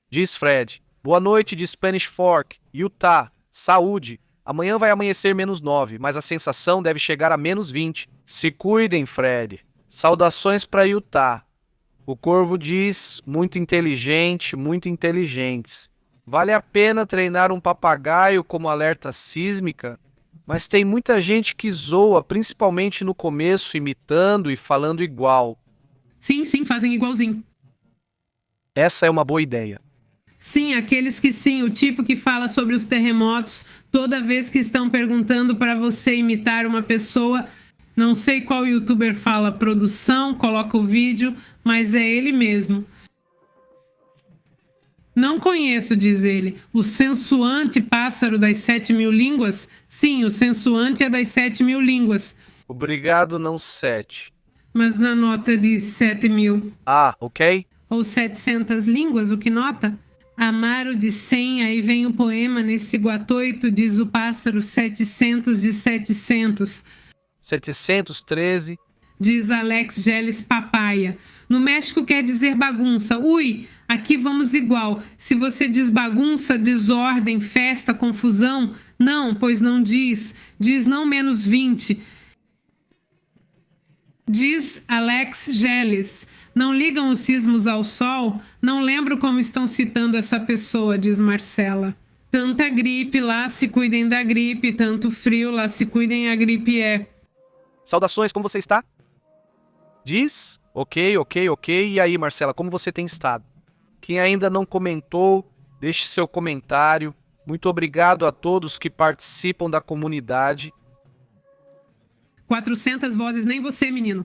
Diz Fred. Boa noite de Spanish Fork, Utah. Saúde. Amanhã vai amanhecer -9, mas a sensação deve chegar a -20. Se cuidem, Fred. Saudações para Utah. O Corvo diz, muito inteligente, muito inteligentes. Vale a pena treinar um papagaio como alerta sísmica? Mas tem muita gente que zoa, principalmente no começo, imitando e falando igual. Sim, fazem igualzinho. Essa é uma boa ideia. Sim, aqueles que sim, o tipo que fala sobre os terremotos, toda vez que estão perguntando para você imitar uma pessoa, não sei qual youtuber fala produção, coloca o vídeo, mas é ele mesmo. Não conheço, diz ele. O sensuante pássaro das 7.000 línguas? Sim, o sensuante é das 7.000 línguas. Obrigado, não 7. Mas na nota diz 7.000. Ah, ok? Ou 700 línguas, o que nota? Amaro de 100, aí vem o poema nesse guatoito, diz o pássaro 700 de 700. 713. Diz Alex Geles Papaya. No México quer dizer bagunça. Ui, aqui vamos igual. Se você diz bagunça, desordem, festa, confusão, não, pois não diz. Diz não -20. Diz Alex Geles. Não ligam os sismos ao sol? Não lembro como estão citando essa pessoa, diz Marcela. Tanta gripe, lá se cuidem da gripe. Tanto frio, lá se cuidem, a gripe é. Saudações, como você está? Diz? Ok. E aí, Marcela, como você tem estado? Quem ainda não comentou, deixe seu comentário. Muito obrigado a todos que participam da comunidade. 400 vozes, nem você, menino.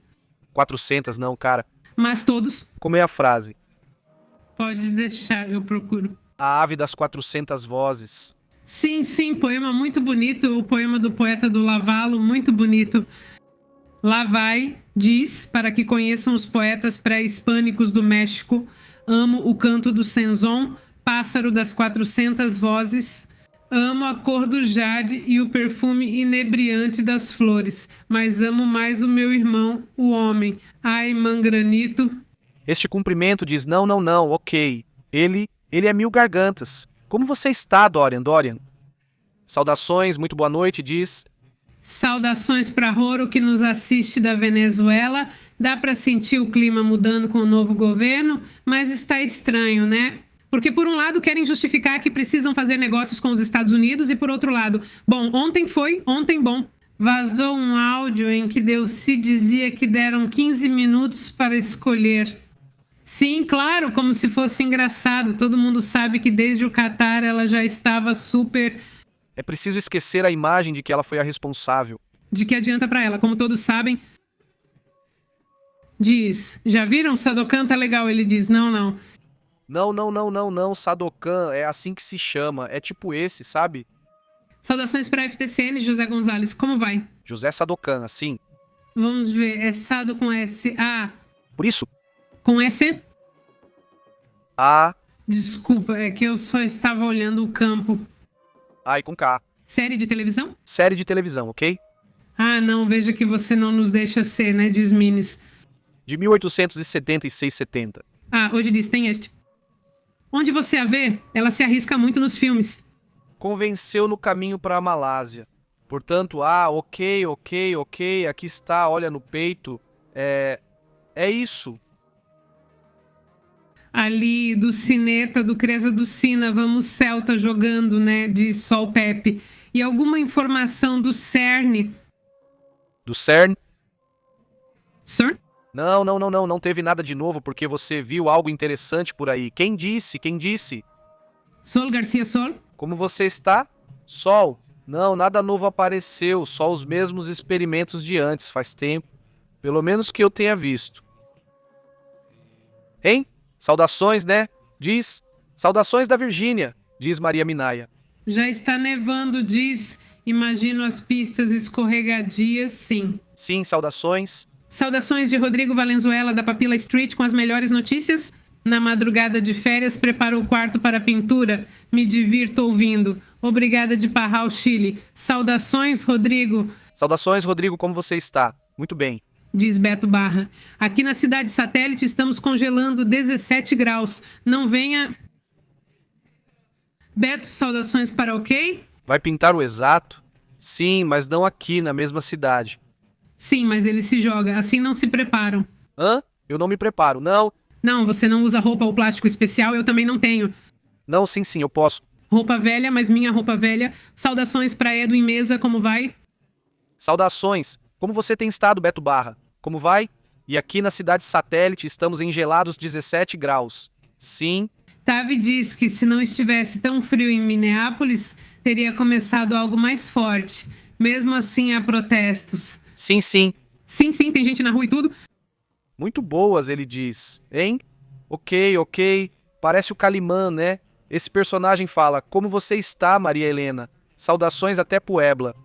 400 não, cara. Mas todos. Como é a frase? Pode deixar, eu procuro. A ave das 400 vozes. Sim, poema muito bonito. O poema do poeta do Lavalo, muito bonito. Lá vai, diz, para que conheçam os poetas pré-hispânicos do México. Amo o canto do senzon, pássaro das 400 vozes. Amo a cor do jade e o perfume inebriante das flores, mas amo mais o meu irmão, o homem. Ai, mangranito. Este cumprimento diz não, ok. Ele é mil gargantas. Como você está, Dorian? Saudações, muito boa noite, diz. Saudações para Roro, que nos assiste da Venezuela. Dá para sentir o clima mudando com o novo governo, mas está estranho, né? Porque, por um lado, querem justificar que precisam fazer negócios com os Estados Unidos e, por outro lado, bom, ontem bom. Vazou um áudio em que Delcy dizia que deram 15 minutos para escolher. Sim, claro, como se fosse engraçado. Todo mundo sabe que desde o Catar ela já estava super... É preciso esquecer a imagem de que ela foi a responsável. De que adianta para ela, como todos sabem. Diz, já viram? Sadokan tá legal. Ele diz, não. Não, Sadokan, é assim que se chama, é tipo esse, sabe? Saudações para FTCN, José Gonzalez, como vai? José Sadokan, assim. Vamos ver, é Sado com S, A. Por isso? Com S? A. Desculpa, é que eu só estava olhando o campo. A e com K. Série de televisão? Série de televisão, ok? Ah, não, veja que você não nos deixa ser, né, diz Minis. De 1876-70. Ah, hoje diz, tem este. Onde você a vê, ela se arrisca muito nos filmes. Convenceu no caminho para a Malásia. Portanto, ok, aqui está, olha no peito. É isso. Ali do Cineta, do Creza do Sina, vamos Celta jogando, né, de Sol Pepe. E alguma informação do CERN. Do CERN? CERN? Não teve nada de novo porque você viu algo interessante por aí. Quem disse? Quem disse? Sol Garcia Sol? Como você está? Sol. Não, nada novo apareceu, só os mesmos experimentos de antes, faz tempo. Pelo menos que eu tenha visto. Hein? Saudações, né? Diz. Saudações da Virgínia, diz Maria Minaia. Já está nevando, diz. Imagino as pistas escorregadias, sim. Sim, saudações. Saudações de Rodrigo Valenzuela, da Papila Street, com as melhores notícias. Na madrugada de férias, preparo o quarto para a pintura. Me divirto ouvindo. Obrigada de Parral, Chile. Saudações, Rodrigo. Saudações, Rodrigo, como você está? Muito bem. Diz Beto Barra. Aqui na cidade satélite estamos congelando 17 graus. Não venha... Beto, saudações para OK? Vai pintar o exato? Sim, mas não aqui, na mesma cidade. Sim, mas ele se joga. Assim não se preparam. Hã? Eu não me preparo, não. Não, você não usa roupa ou plástico especial, eu também não tenho. Não, sim, eu posso. Roupa velha, mas minha roupa velha. Saudações para Edo em mesa, como vai? Saudações. Como você tem estado, Beto Barra? Como vai? E aqui na cidade satélite estamos em gelados 17 graus. Sim. Tavi diz que se não estivesse tão frio em Minneapolis, teria começado algo mais forte. Mesmo assim, há protestos. Sim. Sim, tem gente na rua e tudo. Muito boas, ele diz. Hein? Ok. Parece o Calimã, né? Esse personagem fala, como você está, Maria Helena? Saudações até Puebla.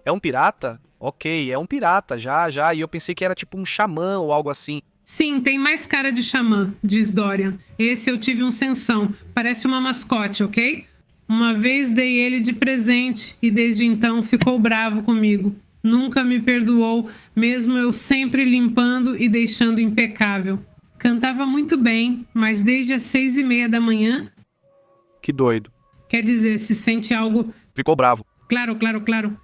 É um pirata? Ok, é um pirata, já. E eu pensei que era tipo um xamã ou algo assim. Sim, tem mais cara de xamã, diz Dorian. Esse eu tive um sensão. Parece uma mascote, ok? Uma vez dei ele de presente e desde então ficou bravo comigo. Nunca me perdoou, mesmo eu sempre limpando e deixando impecável. Cantava muito bem, mas desde as 6:30 da manhã... Que doido. Quer dizer, se sente algo... Ficou bravo. Claro.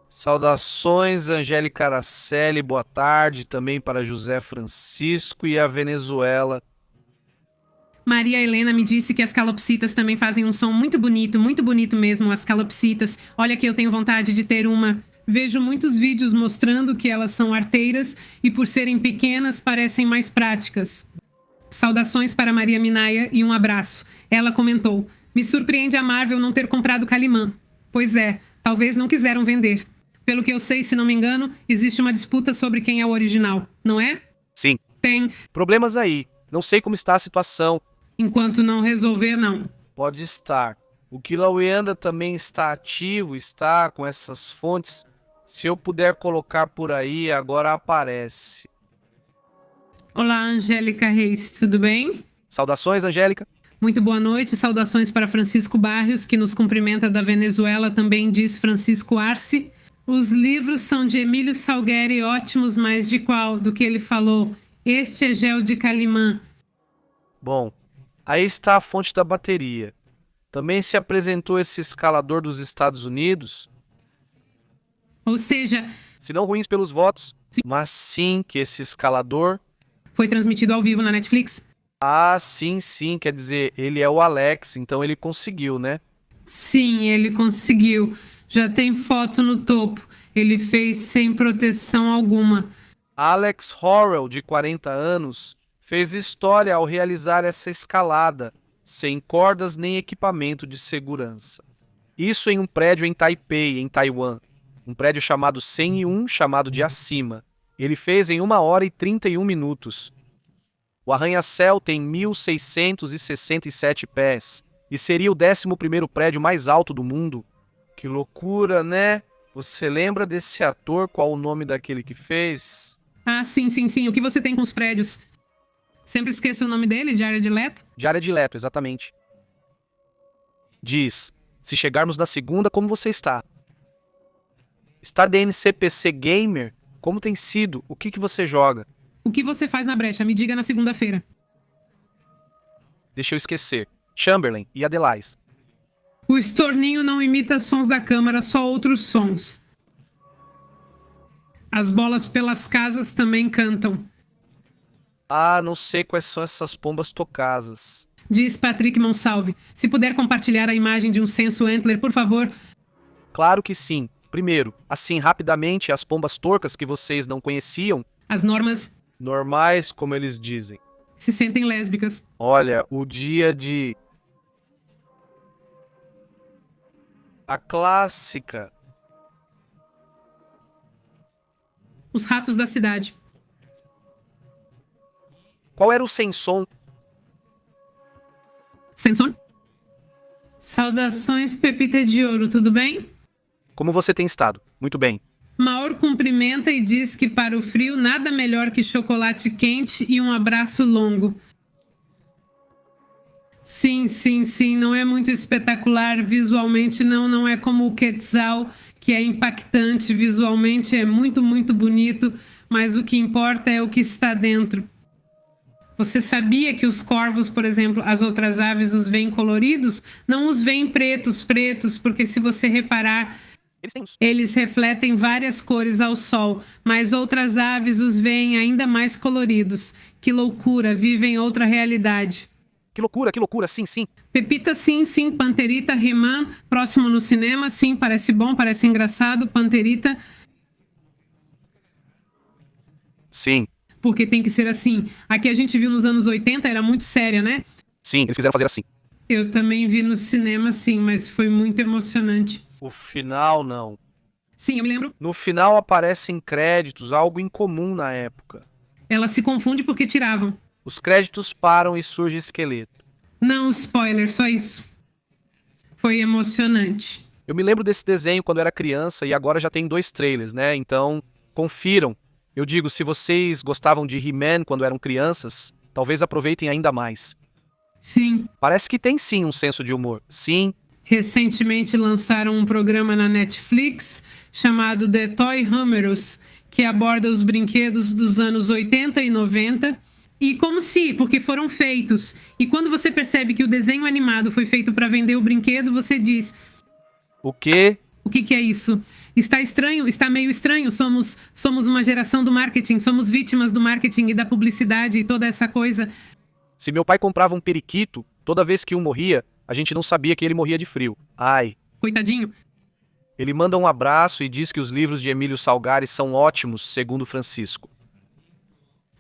Saudações, Angélica Araceli, boa tarde, também para José Francisco e a Venezuela. Maria Helena me disse que as calopsitas também fazem um som muito bonito mesmo, as calopsitas. Olha que eu tenho vontade de ter uma. Vejo muitos vídeos mostrando que elas são arteiras e por serem pequenas parecem mais práticas. Saudações para Maria Minaia e um abraço. Ela comentou, me surpreende a Marvel não ter comprado Calimã. Pois é, talvez não quiseram vender. Pelo que eu sei, se não me engano, existe uma disputa sobre quem é o original, não é? Sim. Tem. Problemas aí. Não sei como está a situação. Enquanto não resolver, não. Pode estar. O Kilaueanda também está ativo, está com essas fontes. Se eu puder colocar por aí, agora aparece. Olá, Angélica Reis, tudo bem? Saudações, Angélica. Muito boa noite, saudações para Francisco Barrios, que nos cumprimenta da Venezuela, também diz Francisco Arce. Os livros são de Emílio Salgueri, ótimos, mas de qual? Do que ele falou. Este é gel de Calimã. Bom, aí está a fonte da bateria. Também se apresentou esse escalador dos Estados Unidos. Ou seja... Se não ruins pelos votos, mas sim que esse escalador... Foi transmitido ao vivo na Netflix? Ah, sim, quer dizer, ele é o Alex, então ele conseguiu, né? Sim, ele conseguiu. Já tem foto no topo. Ele fez sem proteção alguma. Alex Horrell, de 40 anos, fez história ao realizar essa escalada, sem cordas nem equipamento de segurança. Isso em um prédio em Taipei, em Taiwan. Um prédio chamado 101, chamado de Acima. Ele fez em 1h31. O arranha-céu tem 1.667 pés e seria o 11º prédio mais alto do mundo. Que loucura, né? Você lembra desse ator? Qual o nome daquele que fez? Ah, sim. O que você tem com os prédios? Sempre esqueço o nome dele, Jared Leto? Jared Leto, exatamente. Diz, se chegarmos na segunda, como você está? Está DNCPC Gamer? Como tem sido? O que você joga? O que você faz na brecha? Me diga na segunda-feira. Deixa eu esquecer. Chamberlain e Adelais. O estorninho não imita sons da câmara, só outros sons. As bolas pelas casas também cantam. Ah, não sei quais são essas pombas tocasas. Diz Patrick Monsalve. Se puder compartilhar a imagem de um censo Antler, por favor. Claro que sim. Primeiro, assim rapidamente, as pombas torcas que vocês não conheciam. As normas normais, como eles dizem. se sentem lésbicas. Olha, o dia de... A clássica. Os ratos da cidade. Qual era o sem som? Sensor? Saudações, Pepita de Ouro, tudo bem? Como você tem estado? Muito bem. Maur cumprimenta e diz que para o frio nada melhor que chocolate quente e um abraço longo. Sim, sim, sim, não é muito espetacular visualmente, não é como o Quetzal, que é impactante visualmente, é muito, muito bonito, mas o que importa é o que está dentro. Você sabia que os corvos, por exemplo, as outras aves os veem coloridos? Não os veem pretos, porque se você reparar, eles refletem várias cores ao sol, mas outras aves os veem ainda mais coloridos. Que loucura, vivem outra realidade. Que loucura, sim, sim. Pepita, sim, sim. Panterita, He-Man, próximo no cinema, sim, parece bom, parece engraçado. Panterita. Sim. Porque tem que ser assim. Aqui a gente viu nos anos 80, era muito séria, né? Sim, eles quiseram fazer assim. Eu também vi no cinema, sim, mas foi muito emocionante. O final, não. Sim, eu me lembro. No final aparecem créditos, algo incomum na época. Ela se confunde porque tiravam. Os créditos param e surge esqueleto. Não, spoiler, só isso. Foi emocionante. Eu me lembro desse desenho quando eu era criança e agora já tem 2 trailers, né? Então, confiram. Eu digo, se vocês gostavam de He-Man quando eram crianças, talvez aproveitem ainda mais. Sim. Parece que tem sim um senso de humor. Sim. Recentemente lançaram um programa na Netflix chamado The Toy Humorous, que aborda os brinquedos dos anos 80 e 90. E como se, porque foram feitos. E quando você percebe que o desenho animado foi feito para vender o brinquedo, você diz... O quê? O que é isso? Está estranho? Está meio estranho? Somos uma geração do marketing, somos vítimas do marketing e da publicidade e toda essa coisa. Se meu pai comprava um periquito, toda vez que um morria, a gente não sabia que ele morria de frio. Ai. Coitadinho. Ele manda um abraço e diz que os livros de Emílio Salgari são ótimos, segundo Francisco.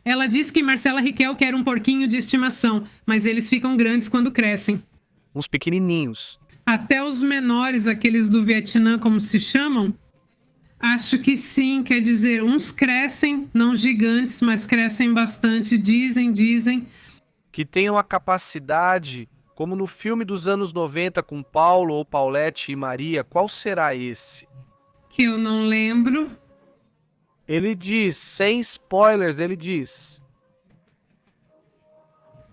Ela diz que Marcela Riquel quer um porquinho de estimação, mas eles ficam grandes quando crescem. Uns pequenininhos. Até os menores, aqueles do Vietnã, como se chamam? Acho que sim, quer dizer, uns crescem, não gigantes, mas crescem bastante, dizem. Que tenham a capacidade, como no filme dos anos 90 com Paulo ou Paulette e Maria, qual será esse? Que eu não lembro. Ele diz, sem spoilers, ele diz.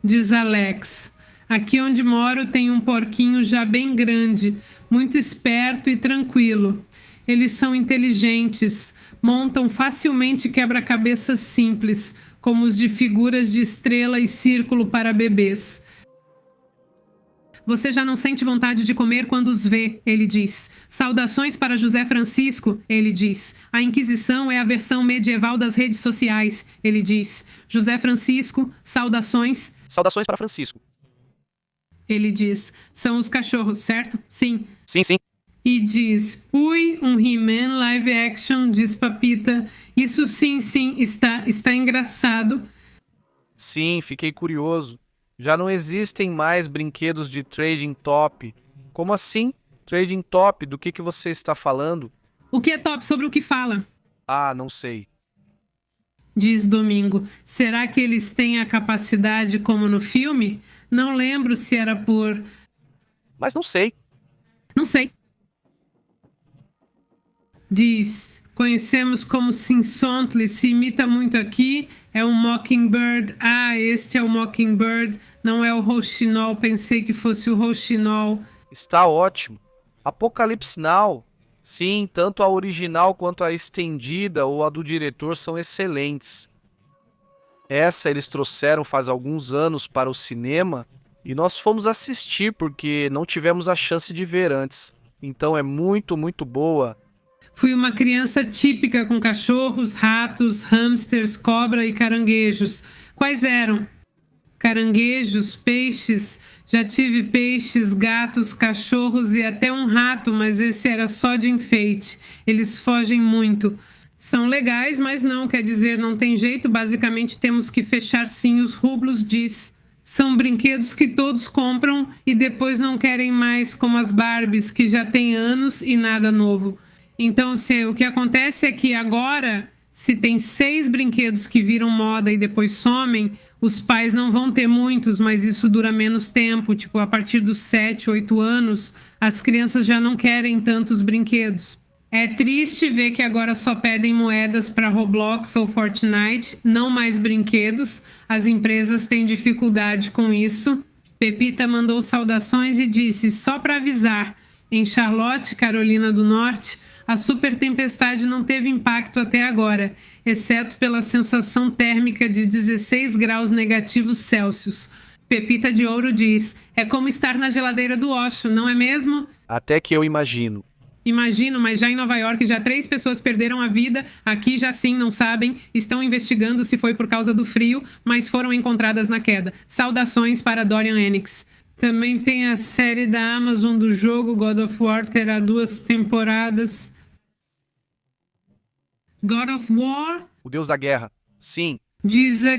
Diz Alex. Aqui onde moro tem um porquinho já bem grande, muito esperto e tranquilo. Eles são inteligentes, montam facilmente quebra-cabeças simples, como os de figuras de estrela e círculo para bebês. Você já não sente vontade de comer quando os vê, ele diz. Saudações para José Francisco, ele diz. A Inquisição é a versão medieval das redes sociais, ele diz. José Francisco, saudações. Saudações para Francisco. Ele diz. São os cachorros, certo? Sim. Sim, sim. E diz, ui, um He-Man live action, diz Papita. Isso sim, está engraçado. Sim, fiquei curioso. Já não existem mais brinquedos de trading top. Como assim? Trading top? Do que você está falando? O que é top sobre o que fala? Ah, não sei. Diz Domingo. Será que eles têm a capacidade como no filme? Não lembro se era por... Mas não sei. Não sei. Diz, conhecemos como Sinsontle, se imita muito aqui, é um Mockingbird. Ah, este é o Mockingbird, não é o Rouxinol, pensei que fosse o Rouxinol. Está ótimo. Apocalipse Now. Sim, tanto a original quanto a estendida ou a do diretor são excelentes. Essa eles trouxeram faz alguns anos para o cinema e nós fomos assistir porque não tivemos a chance de ver antes. Então é muito, muito boa. Fui uma criança típica com cachorros, ratos, hamsters, cobra e caranguejos. Quais eram? Caranguejos, peixes. Já tive peixes, gatos, cachorros e até um rato, mas esse era só de enfeite. Eles fogem muito. São legais, mas não quer dizer não tem jeito. Basicamente temos que fechar sim os rublos, diz. São brinquedos que todos compram e depois não querem mais, como as Barbies, que já tem anos e nada novo. Então, o que acontece é que agora, se tem 6 brinquedos que viram moda e depois somem, os pais não vão ter muitos, mas isso dura menos tempo. Tipo, a partir dos 7, 8 anos, as crianças já não querem tantos brinquedos. É triste ver que agora só pedem moedas para Roblox ou Fortnite, não mais brinquedos. As empresas têm dificuldade com isso. Pepita mandou saudações e disse: só para avisar, em Charlotte, Carolina do Norte, a super tempestade não teve impacto até agora, exceto pela sensação térmica de 16 graus negativos Celsius. Pepita de Ouro diz: é como estar na geladeira do Osho, não é mesmo? Até que eu imagino. Imagino, mas já em Nova York já 3 pessoas perderam a vida. Aqui já sim, não sabem. Estão investigando se foi por causa do frio, mas foram encontradas na queda. Saudações para Dorian Enix. Também tem a série da Amazon do jogo God of War, terá 2 temporadas. God of War? O Deus da Guerra. Sim. Diz é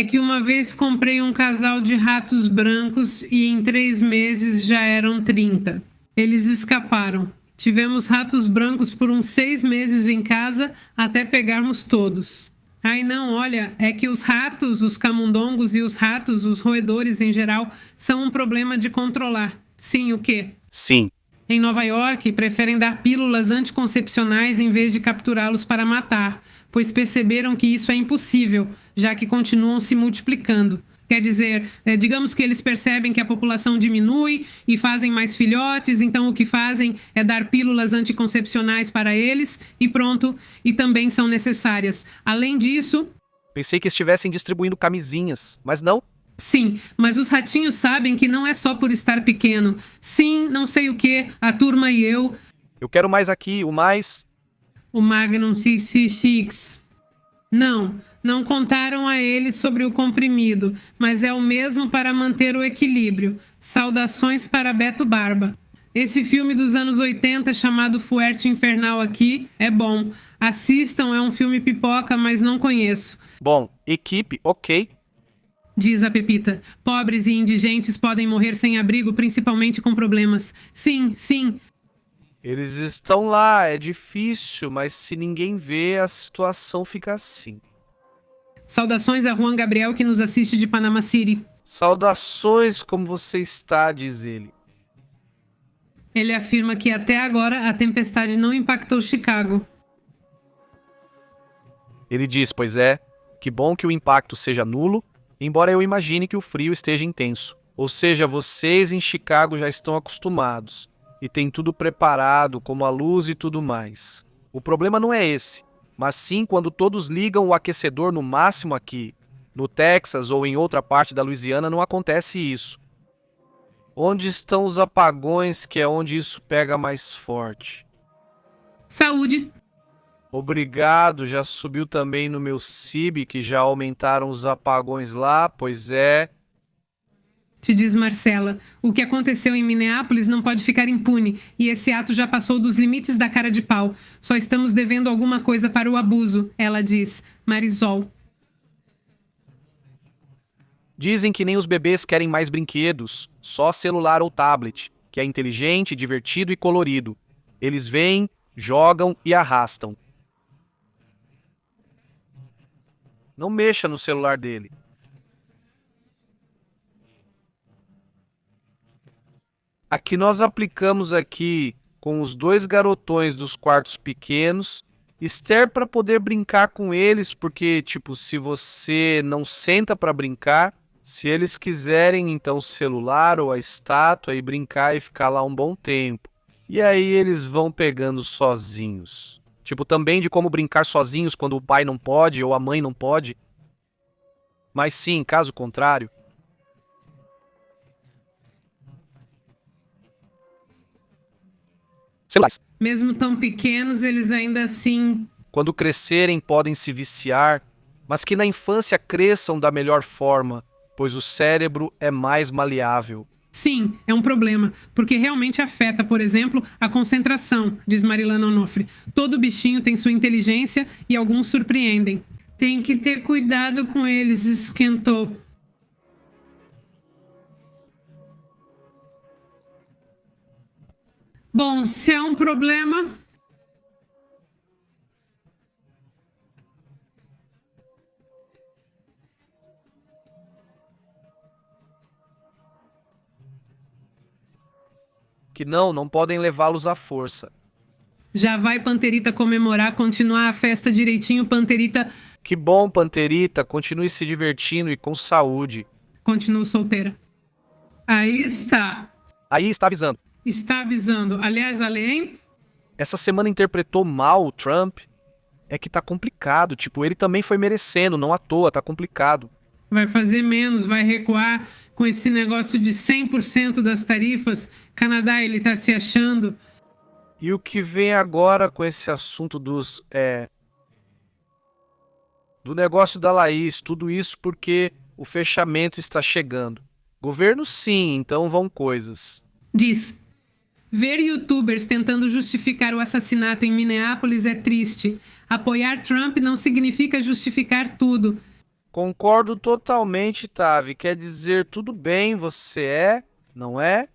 que uma vez comprei um casal de ratos brancos e em 3 meses já eram 30. Eles escaparam. Tivemos ratos brancos por uns 6 meses em casa até pegarmos todos. Ai não, olha, é que os ratos, os camundongos e os ratos, os roedores em geral, são um problema de controlar. Sim, o quê? Sim. Em Nova York, preferem dar pílulas anticoncepcionais em vez de capturá-los para matar, pois perceberam que isso é impossível, já que continuam se multiplicando. Quer dizer, digamos que eles percebem que a população diminui e fazem mais filhotes, então o que fazem é dar pílulas anticoncepcionais para eles e pronto, e também são necessárias. Além disso... Pensei que estivessem distribuindo camisinhas, mas não. Sim, mas os ratinhos sabem que não é só por estar pequeno. Sim, não sei o que, a turma e eu... Eu quero mais aqui, o mais... O Magnum 666... Não contaram a ele sobre o comprimido, mas é o mesmo para manter o equilíbrio. Saudações para Beto Barba. Esse filme dos anos 80 chamado Fuerte Infernal aqui é bom. Assistam, é um filme pipoca, mas não conheço. Bom, equipe, ok. Diz a Pepita. Pobres e indigentes podem morrer sem abrigo, principalmente com problemas. Sim. Eles estão lá, é difícil, mas se ninguém vê, a situação fica assim. Saudações a Juan Gabriel, que nos assiste de Panama City. Saudações, como você está, diz ele. Ele afirma que até agora a tempestade não impactou Chicago. Ele diz, pois é, que bom que o impacto seja nulo, embora eu imagine que o frio esteja intenso. Ou seja, vocês em Chicago já estão acostumados e têm tudo preparado, como a luz e tudo mais. O problema não é esse, mas sim quando todos ligam o aquecedor no máximo aqui. No Texas ou em outra parte da Louisiana não acontece isso. Onde estão os apagões, que é onde isso pega mais forte? Saúde. Obrigado, já subiu também no meu CIB, que já aumentaram os apagões lá, pois é. Te diz Marcela, o que aconteceu em Minneapolis não pode ficar impune, e esse ato já passou dos limites da cara de pau. Só estamos devendo alguma coisa para o abuso, ela diz. Marisol. Dizem que nem os bebês querem mais brinquedos, só celular ou tablet, que é inteligente, divertido e colorido. Eles vêm, jogam e arrastam. Não mexa no celular dele. Aqui nós aplicamos aqui com os 2 garotões dos quartos pequenos, Esther para poder brincar com eles, porque tipo, se você não senta para brincar, se eles quiserem então o celular ou a estátua e brincar e ficar lá um bom tempo. E aí eles vão pegando sozinhos. Tipo, também de como brincar sozinhos quando o pai não pode ou a mãe não pode. Mas sim, caso contrário, celulares. Mesmo tão pequenos, eles ainda assim... Quando crescerem podem se viciar, mas que na infância cresçam da melhor forma, pois o cérebro é mais maleável. Sim, é um problema, porque realmente afeta, por exemplo, a concentração, diz Marilana Onofre. Todo bichinho tem sua inteligência e alguns surpreendem. Tem que ter cuidado com eles, esquentou. Bom, se é um problema, Que não podem levá-los à força. já vai Panterita comemorar, continuar a festa direitinho. Panterita Que bom, Panterita, continue se divertindo e com saúde. continua solteira. Aí está. Aí está avisando. Está avisando. Aliás, além, Essa semana interpretou mal o Trump. É que tá complicado, tipo, ele também foi merecendo, não à toa, tá complicado. vai fazer menos, vai recuar com esse negócio de 100% das tarifas. Canadá, ele está se achando. E o que vem agora com esse assunto do negócio da Laís, tudo isso porque o fechamento está chegando. Governo sim, então vão coisas. Diz: ver youtubers tentando justificar o assassinato em Minneapolis é triste. Apoiar Trump não significa justificar tudo. Concordo totalmente, Tavi. Quer dizer, tudo bem, você é, não é?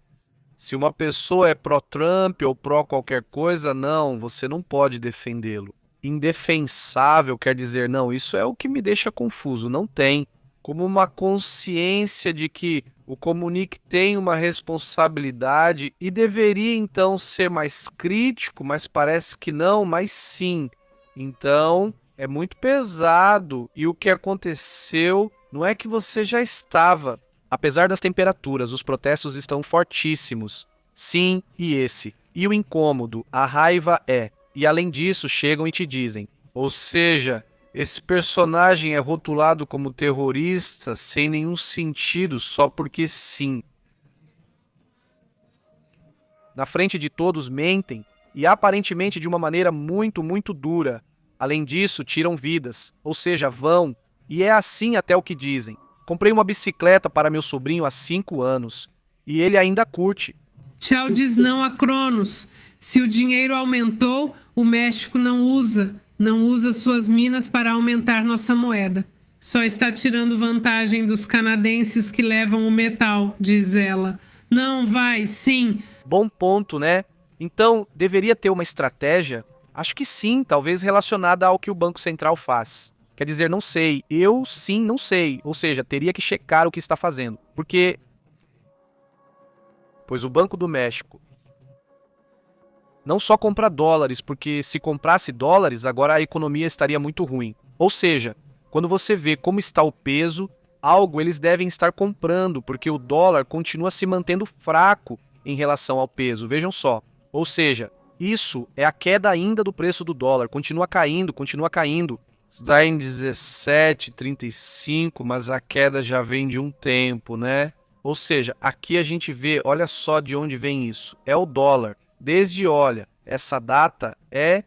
Se uma pessoa é pró-Trump ou pró qualquer coisa, não, você não pode defendê-lo. Indefensável quer dizer, não, isso é o que me deixa confuso, não tem. Como uma consciência de que o Comunique tem uma responsabilidade e deveria então ser mais crítico, mas parece que não, mas sim. Então, é muito pesado e o que aconteceu não é que você já estava. Apesar das temperaturas, os protestos estão fortíssimos. Sim, e esse. E o incômodo, a raiva é. E além disso, chegam e te dizem. Ou seja, esse personagem é rotulado como terrorista sem nenhum sentido, só porque sim. Na frente de todos mentem, e aparentemente de uma maneira muito, muito dura. Além disso, tiram vidas, ou seja, vão. E é assim até o que dizem. Comprei uma bicicleta para meu sobrinho há 5 anos. E ele ainda curte. Tchau diz não a Cronos. Se o dinheiro aumentou, o México não usa. Não usa suas minas para aumentar nossa moeda. Só está tirando vantagem dos canadenses que levam o metal, diz ela. Não vai, sim. Bom ponto, né? Então, deveria ter uma estratégia? Acho que sim, talvez relacionada ao que o Banco Central faz. Quer dizer, não sei. Eu sim não sei. Ou seja, teria que checar o que está fazendo. Pois o Banco do México não só compra dólares, porque se comprasse dólares, agora a economia estaria muito ruim. Ou seja, quando você vê como está o peso, algo eles devem estar comprando, porque o dólar continua se mantendo fraco em relação ao peso. Vejam só. Ou seja, isso é a queda ainda do preço do dólar. Continua caindo, continua caindo. Está em 17,35, mas a queda já vem de um tempo, né? Ou seja, aqui a gente vê, olha só de onde vem isso. É o dólar. Olha, essa data é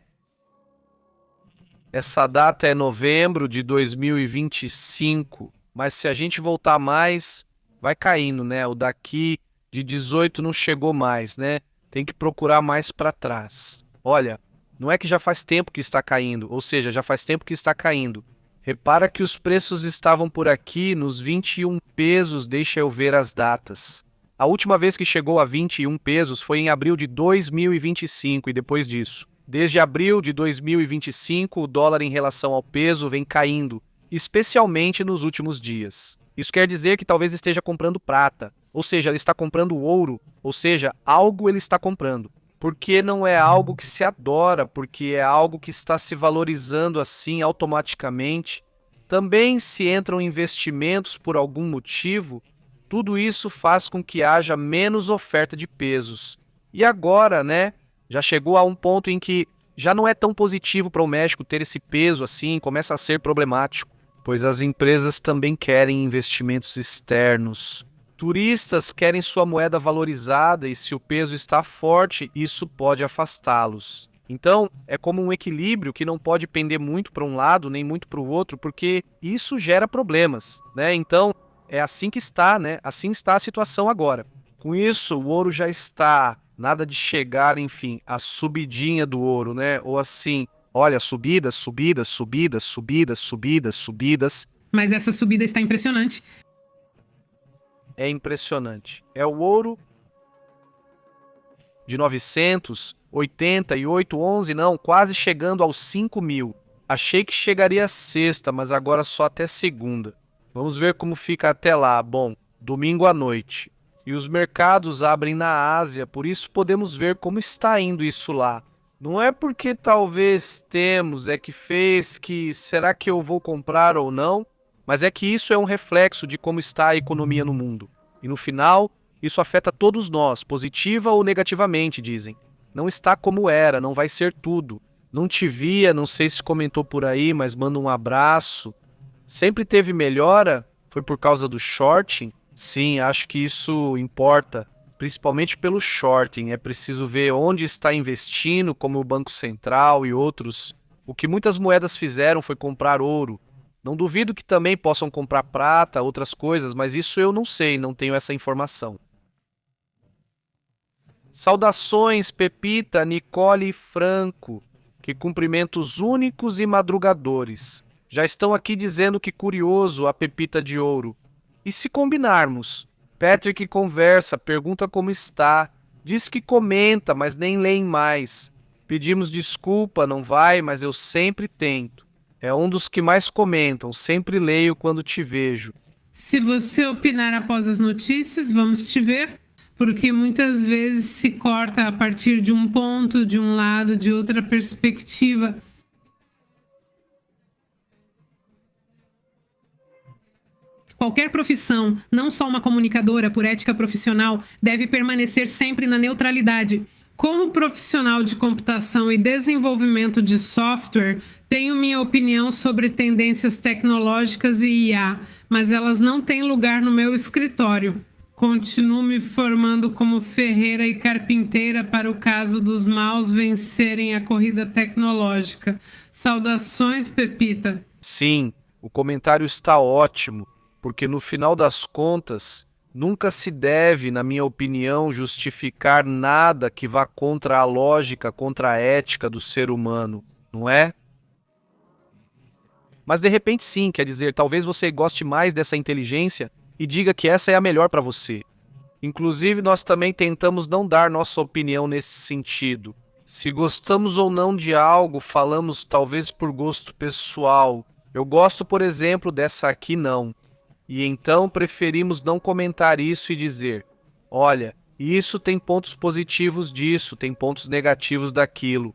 novembro de 2025. Mas se a gente voltar mais, vai caindo, né? O daqui de 18 não chegou mais, né? Tem que procurar mais para trás. Olha, não é que já faz tempo que está caindo, ou seja, já faz tempo que está caindo. Repara que os preços estavam por aqui nos 21 pesos, deixa eu ver as datas. A última vez que chegou a 21 pesos foi em abril de 2025 e depois disso. Desde abril de 2025, o dólar em relação ao peso vem caindo, especialmente nos últimos dias. Isso quer dizer que talvez esteja comprando prata, ou seja, ele está comprando ouro, ou seja, algo ele está comprando. Porque não é algo que se adora, porque é algo que está se valorizando assim automaticamente. Também se entram investimentos por algum motivo, tudo isso faz com que haja menos oferta de pesos. E agora, né, já chegou a um ponto em que já não é tão positivo para o México ter esse peso assim, começa a ser problemático, pois as empresas também querem investimentos externos. Turistas querem sua moeda valorizada e se o peso está forte, isso pode afastá-los. Então, é como um equilíbrio que não pode pender muito para um lado nem muito para o outro, porque isso gera problemas, né? Então, é assim que está, né? Assim está a situação agora. Com isso, o ouro já está, nada de chegar, enfim, a subidinha do ouro, né? Ou assim, olha, subidas, subidas, subidas, subidas, subidas, subidas. Mas essa subida está impressionante. É impressionante. É o ouro de 988, 11, não, quase chegando aos 5.000. Achei que chegaria a sexta, mas agora só até segunda. Vamos ver como fica até lá. Bom, domingo à noite. E os mercados abrem na Ásia, por isso podemos ver como está indo isso lá. Não é porque talvez temos, é que fez que será que eu vou comprar ou não, mas é que isso é um reflexo de como está a economia no mundo. E no final, isso afeta todos nós, positiva ou negativamente, dizem. Não está como era, não vai ser tudo. Não te via, não sei se comentou por aí, mas manda um abraço. Sempre teve melhora? Foi por causa do shorting? Sim, acho que isso importa, principalmente pelo shorting. É preciso ver onde está investindo, como o Banco Central e outros. O que muitas moedas fizeram foi comprar ouro. Não duvido que também possam comprar prata, outras coisas, mas isso eu não sei, não tenho essa informação. Saudações, Pepita, Nicole e Franco. Que cumprimentos únicos e madrugadores. Já estão aqui dizendo que curioso a Pepita de Ouro. E se combinarmos? Patrick conversa, pergunta como está. Diz que comenta, mas nem leem mais. Pedimos desculpa, não vai, mas eu sempre tento. É um dos que mais comentam, sempre leio quando te vejo. Se você opinar após as notícias, vamos te ver, porque muitas vezes se corta a partir de um ponto, de um lado, de outra perspectiva. Qualquer profissão, não só uma comunicadora por ética profissional, deve permanecer sempre na neutralidade. Como profissional de computação e desenvolvimento de software, tenho minha opinião sobre tendências tecnológicas e IA, mas elas não têm lugar no meu escritório. Continuo me formando como ferreira e carpinteira para o caso dos maus vencerem a corrida tecnológica. Saudações, Pepita. Sim, o comentário está ótimo, porque no final das contas, nunca se deve, na minha opinião, justificar nada que vá contra a lógica, contra a ética do ser humano, não é? Mas de repente sim, quer dizer, talvez você goste mais dessa inteligência e diga que essa é a melhor para você. Inclusive, nós também tentamos não dar nossa opinião nesse sentido. Se gostamos ou não de algo, falamos talvez por gosto pessoal. Eu gosto, por exemplo, dessa aqui não. E então preferimos não comentar isso e dizer, olha, isso tem pontos positivos disso, tem pontos negativos daquilo.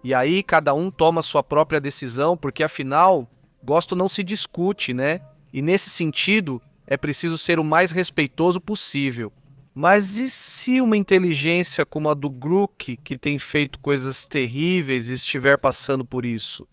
E aí cada um toma sua própria decisão, porque afinal, gosto não se discute, né? E nesse sentido, é preciso ser o mais respeitoso possível. Mas e se uma inteligência como a do Grook, que tem feito coisas terríveis, estiver passando por isso?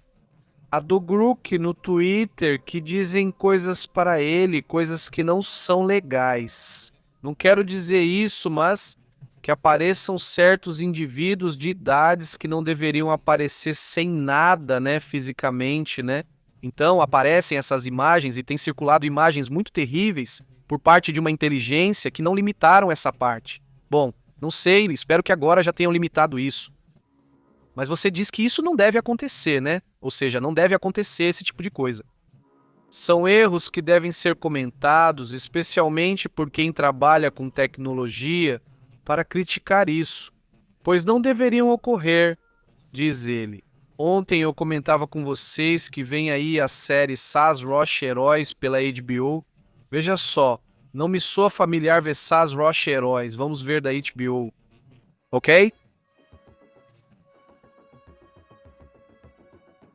A do Grook no Twitter, que dizem coisas para ele, coisas que não são legais. Não quero dizer isso, mas que apareçam certos indivíduos de idades que não deveriam aparecer sem nada, né, fisicamente, né? Então aparecem essas imagens e tem circulado imagens muito terríveis por parte de uma inteligência que não limitaram essa parte. Bom, não sei, espero que agora já tenham limitado isso. Mas você diz que isso não deve acontecer, né? Ou seja, não deve acontecer esse tipo de coisa. São erros que devem ser comentados, especialmente por quem trabalha com tecnologia, para criticar isso, pois não deveriam ocorrer, diz ele. Ontem eu comentava com vocês que vem aí a série Saz Roche Heróis pela HBO. Veja só, não me soa familiar ver Saz Roche Heróis, vamos ver da HBO. Ok?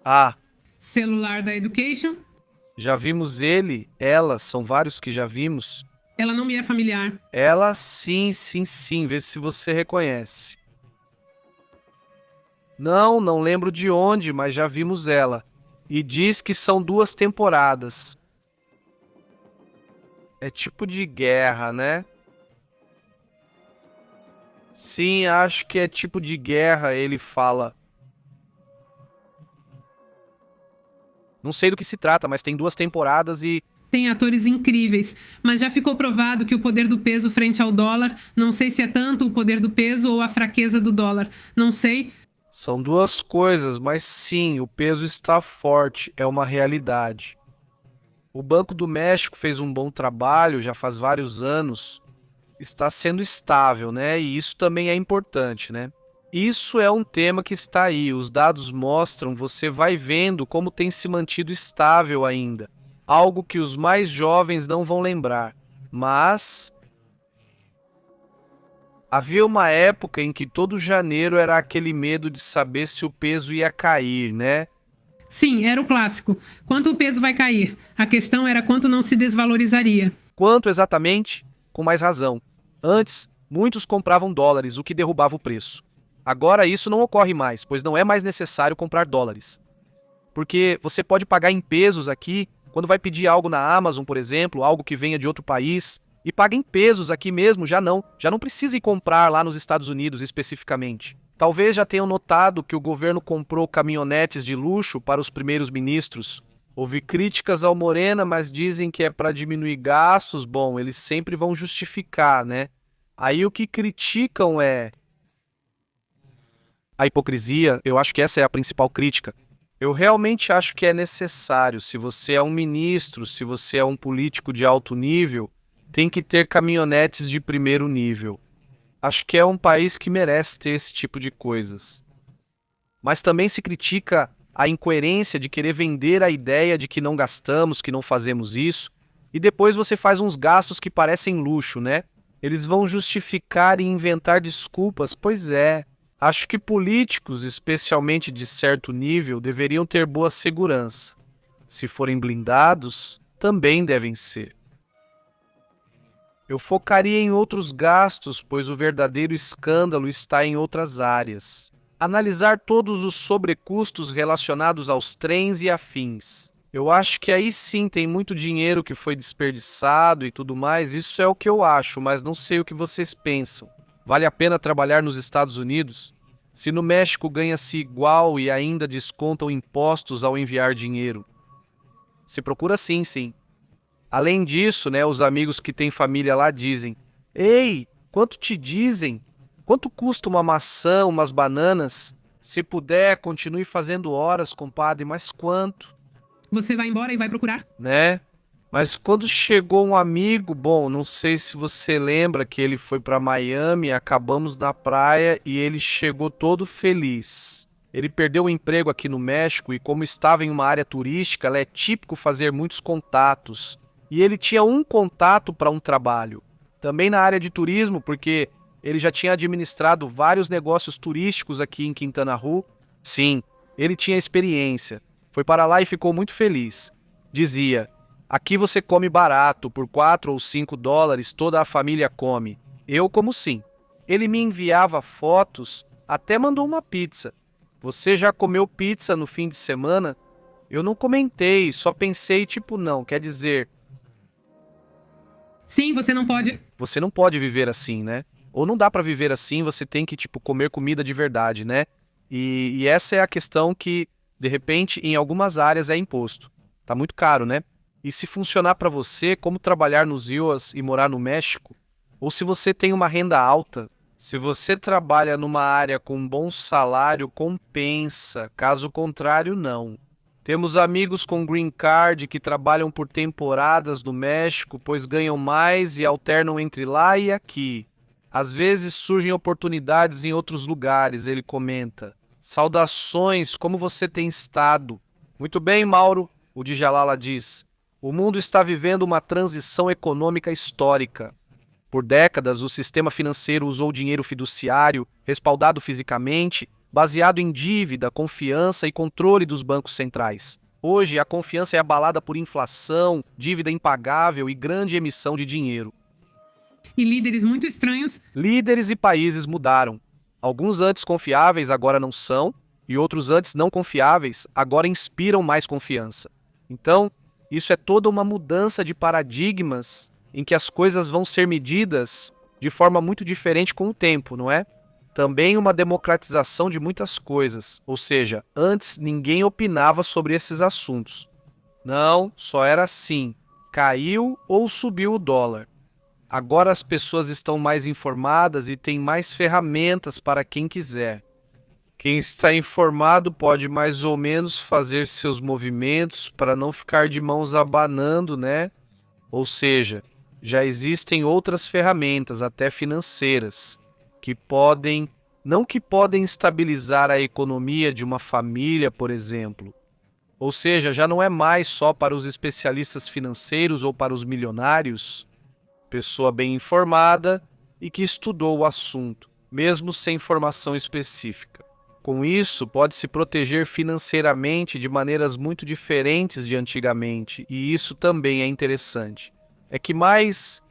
Ah, Celular da Education? já vimos ele, ela, são vários que já vimos. Ela não me é familiar. Ela, sim, sim, sim, vê se você reconhece. Não lembro de onde, mas já vimos ela. E diz que são 2 temporadas. É tipo de guerra, né? Sim, acho que é tipo de guerra, ele fala. Não sei do que se trata, mas tem 2 temporadas e tem atores incríveis, mas já ficou provado que o poder do peso frente ao dólar, não sei se é tanto o poder do peso ou a fraqueza do dólar, não sei. São duas coisas, mas sim, o peso está forte, é uma realidade. O Banco do México fez um bom trabalho já faz vários anos, está sendo estável, né? E isso também é importante, né? Isso é um tema que está aí, os dados mostram, você vai vendo como tem se mantido estável ainda. Algo que os mais jovens não vão lembrar. Mas havia uma época em que todo janeiro era aquele medo de saber se o peso ia cair, né? Sim, era o clássico. Quanto o peso vai cair? A questão era quanto não se desvalorizaria. Quanto exatamente? Com mais razão. Antes, muitos compravam dólares, o que derrubava o preço. Agora isso não ocorre mais, pois não é mais necessário comprar dólares. Porque você pode pagar em pesos aqui, quando vai pedir algo na Amazon, por exemplo, algo que venha de outro país, e paga em pesos aqui mesmo, já não precisa ir comprar lá nos Estados Unidos especificamente. Talvez já tenham notado que o governo comprou caminhonetes de luxo para os primeiros ministros. Houve críticas ao Morena, mas dizem que é para diminuir gastos. Bom, eles sempre vão justificar, né? Aí o que criticam é a hipocrisia. Eu acho que essa é a principal crítica. Eu realmente acho que é necessário. Se você é um ministro, se você é um político de alto nível, tem que ter caminhonetes de primeiro nível. Acho que é um país que merece ter esse tipo de coisas. Mas também se critica a incoerência de querer vender a ideia de que não gastamos, que não fazemos isso, e depois você faz uns gastos que parecem luxo, né? Eles vão justificar e inventar desculpas. Pois é, acho que políticos, especialmente de certo nível, deveriam ter boa segurança. Se forem blindados, também devem ser. Eu focaria em outros gastos, pois o verdadeiro escândalo está em outras áreas. Analisar todos os sobrecustos relacionados aos trens e afins. Eu acho que aí sim tem muito dinheiro que foi desperdiçado e tudo mais, isso é o que eu acho, mas não sei o que vocês pensam. Vale a pena trabalhar nos Estados Unidos? Se no México ganha-se igual e ainda descontam impostos ao enviar dinheiro? Se procura sim, sim. Além disso, né, os amigos que têm família lá dizem: Ei, quanto te dizem? Quanto custa uma maçã, umas bananas? Se puder, continue fazendo horas, compadre, mas quanto? Você vai embora e vai procurar? Né? Mas quando chegou um amigo, bom, não sei se você lembra que ele foi para Miami, acabamos na praia e ele chegou todo feliz. Ele perdeu o emprego aqui no México e como estava em uma área turística, é típico fazer muitos contatos. E ele tinha um contato para um trabalho. Também na área de turismo, porque ele já tinha administrado vários negócios turísticos aqui em Quintana Roo. Sim, ele tinha experiência. Foi para lá e ficou muito feliz. Dizia: aqui você come barato, por 4 ou 5 dólares toda a família come. Eu como sim. Ele me enviava fotos, até mandou uma pizza. Você já comeu pizza no fim de semana? Eu não comentei, só pensei tipo não, quer dizer... Sim, você não pode. Você não pode viver assim, né? Ou não dá pra viver assim, você tem que, comer comida de verdade, né? E essa é a questão que, de repente, em algumas áreas é imposto. Tá muito caro, né? E se funcionar pra você, como trabalhar nos US e morar no México, ou se você tem uma renda alta, se você trabalha numa área com um bom salário, compensa. Caso contrário, não. Temos amigos com green card que trabalham por temporadas no México, pois ganham mais e alternam entre lá e aqui. Às vezes surgem oportunidades em outros lugares, ele comenta. Saudações, como você tem estado? Muito bem, Mauro, o Djalala diz. O mundo está vivendo uma transição econômica histórica. Por décadas, o sistema financeiro usou dinheiro fiduciário, respaldado fisicamente, baseado em dívida, confiança e controle dos bancos centrais. Hoje, a confiança é abalada por inflação, dívida impagável e grande emissão de dinheiro. E líderes muito estranhos. Líderes e países mudaram. Alguns antes confiáveis agora não são, e outros antes não confiáveis agora inspiram mais confiança. Então, isso é toda uma mudança de paradigmas em que as coisas vão ser medidas de forma muito diferente com o tempo, não é? Também uma democratização de muitas coisas, ou seja, antes ninguém opinava sobre esses assuntos. Não, só era assim. caiu ou subiu o dólar. Agora as pessoas estão mais informadas e têm mais ferramentas para quem quiser. Quem está informado pode mais ou menos fazer seus movimentos para não ficar de mãos abanando, né? Ou seja, já existem outras ferramentas, até financeiras, não que podem estabilizar a economia de uma família, por exemplo. Ou seja, já não é mais só para os especialistas financeiros ou para os milionários, pessoa bem informada e que estudou o assunto, mesmo sem formação específica. Com isso, pode se proteger financeiramente de maneiras muito diferentes de antigamente, e isso também é interessante. É que mais...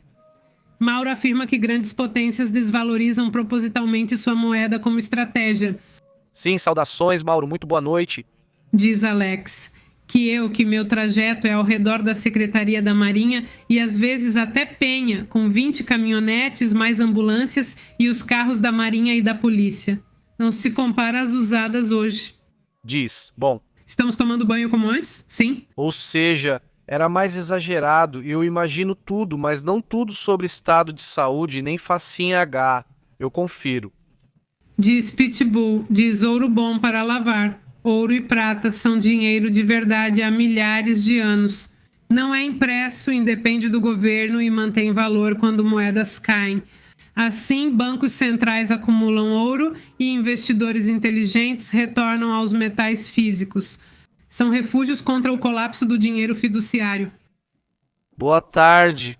Mauro afirma que grandes potências desvalorizam propositalmente sua moeda como estratégia. Sim, saudações, Mauro, muito boa noite. Diz Alex, que meu trajeto é ao redor da Secretaria da Marinha e às vezes até Penha, com 20 caminhonetes, mais ambulâncias e os carros da Marinha e da Polícia. Não se compara às usadas hoje. Diz, bom... Estamos tomando banho como antes? Sim. Ou seja, era mais exagerado e eu imagino tudo, mas não tudo sobre estado de saúde, nem facinha H. Eu confiro. Diz Pitbull, diz ouro bom para lavar. Ouro e prata são dinheiro de verdade há milhares de anos. Não é impresso, independe do governo e mantém valor quando moedas caem. Assim, bancos centrais acumulam ouro e investidores inteligentes retornam aos metais físicos. São refúgios contra o colapso do dinheiro fiduciário. Boa tarde.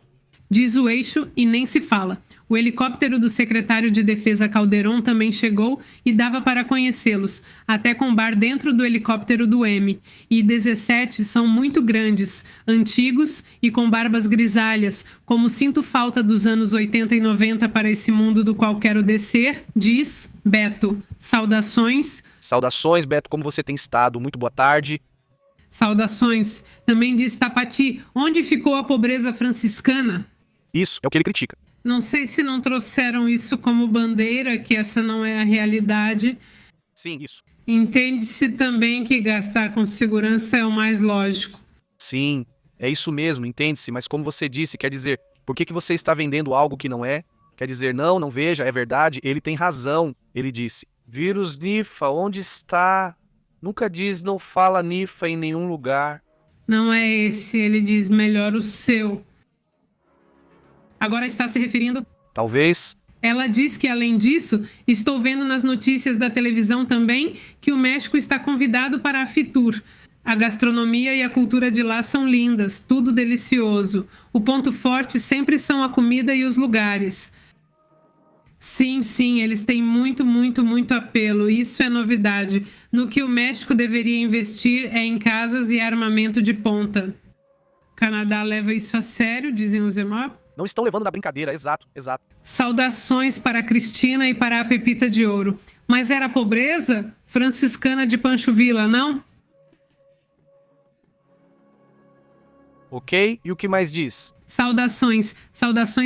Diz o eixo e nem se fala. O helicóptero do secretário de Defesa Calderon também chegou e dava para conhecê-los, até com bar dentro do helicóptero do M. E 17 são muito grandes, antigos e com barbas grisalhas, como sinto falta dos anos 80 e 90 para esse mundo do qual quero descer, diz Beto. Saudações. Saudações, Beto, como você tem estado? Muito boa tarde. Saudações. Também diz Tapati, onde ficou a pobreza franciscana? Isso é o que ele critica. Não sei se não trouxeram isso como bandeira, que essa não é a realidade. Sim, isso. Entende-se também que gastar com segurança é o mais lógico. Sim, é isso mesmo, entende-se, mas como você disse, quer dizer, por que você está vendendo algo que não é? Quer dizer, não veja, é verdade, ele tem razão. Ele disse, vírus Nifa, onde está? Nunca diz, não fala Nifa em nenhum lugar. Não é esse, ele diz, melhor o seu. Agora está se referindo? Talvez. Ela diz que, além disso, estou vendo nas notícias da televisão também que o México está convidado para a Fitur. A gastronomia e a cultura de lá são lindas, tudo delicioso. O ponto forte sempre são a comida e os lugares. Sim, eles têm muito apelo. Isso é novidade. No que o México deveria investir é em casas e armamento de ponta. O Canadá leva isso a sério, dizem os EMOP. Não estão levando na brincadeira, exato. Saudações para a Cristina e para a Pepita de Ouro. Mas era pobreza? Franciscana de Pancho Villa, não? Ok, e o que mais diz? Saudações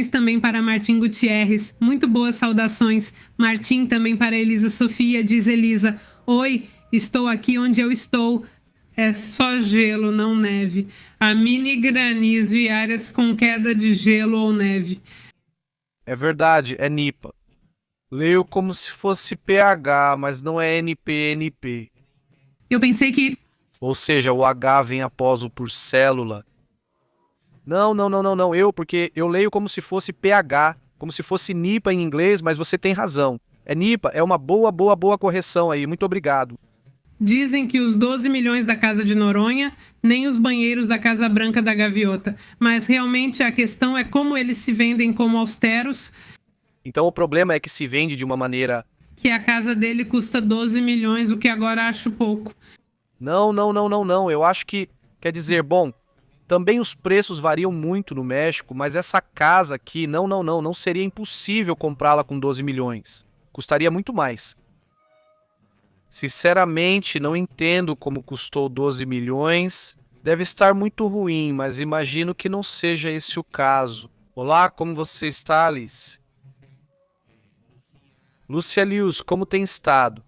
também para Martim Gutierrez. Muito boas saudações. Martim também para Elisa Sofia, diz Elisa. Oi, estou aqui onde eu estou. É só gelo, não neve. A mini granizo e áreas com queda de gelo ou neve. É verdade, é NIPA. Leio como se fosse PH, mas não é NP. Eu pensei que... Ou seja, o H vem após o por célula. Não, porque eu leio como se fosse PH, como se fosse NIPA em inglês, mas você tem razão. É NIPA, é uma boa correção aí, muito obrigado. Dizem que os 12 milhões da Casa de Noronha, nem os banheiros da Casa Branca da Gaviota. Mas realmente a questão é como eles se vendem como austeros. Então o problema é que se vende de uma maneira... Que a casa dele custa 12 milhões, o que agora acho pouco. Não. Eu acho que... Quer dizer, bom, também os preços variam muito no México, mas essa casa aqui, não seria impossível comprá-la com 12 milhões. Custaria muito mais. Sinceramente, não entendo como custou 12 milhões. Deve estar muito ruim, mas imagino que não seja esse o caso. Olá, como você está, Alice? Lúcia Lewis, como tem estado?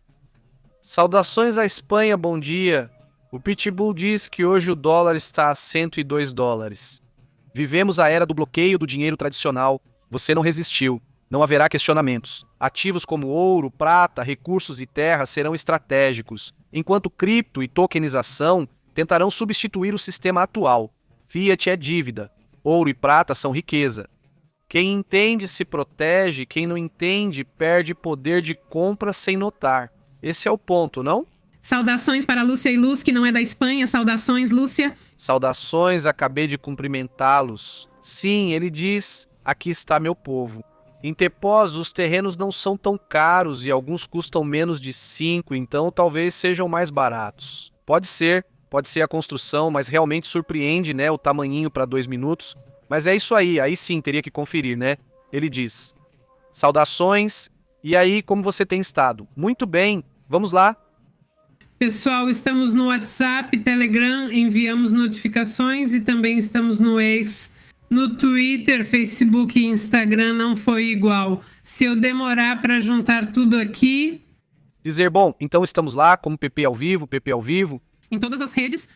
Saudações à Espanha, bom dia. O Pitbull diz que hoje o dólar está a 102 dólares. Vivemos a era do bloqueio do dinheiro tradicional. Você não resistiu. Não haverá questionamentos. Ativos como ouro, prata, recursos e terra serão estratégicos, enquanto cripto e tokenização tentarão substituir o sistema atual. Fiat é dívida. Ouro e prata são riqueza. Quem entende se protege, quem não entende perde poder de compra sem notar. Esse é o ponto, não? Saudações para Lúcia e Luz, que não é da Espanha. Saudações, Lúcia. Saudações, acabei de cumprimentá-los. Sim, ele diz, aqui está meu povo. Em Tepós, os terrenos não são tão caros e alguns custam menos de 5, então talvez sejam mais baratos. Pode ser a construção, mas realmente surpreende, né, o tamanhinho para 2 minutos. Mas é isso aí sim teria que conferir, né? Ele diz, saudações, e aí, como você tem estado? Muito bem, vamos lá. Pessoal, estamos no WhatsApp, Telegram, enviamos notificações e também estamos no X. No Twitter, Facebook e Instagram não foi igual. Se eu demorar para juntar tudo aqui... Dizer, bom, então estamos lá como PP ao vivo. Em todas as redes.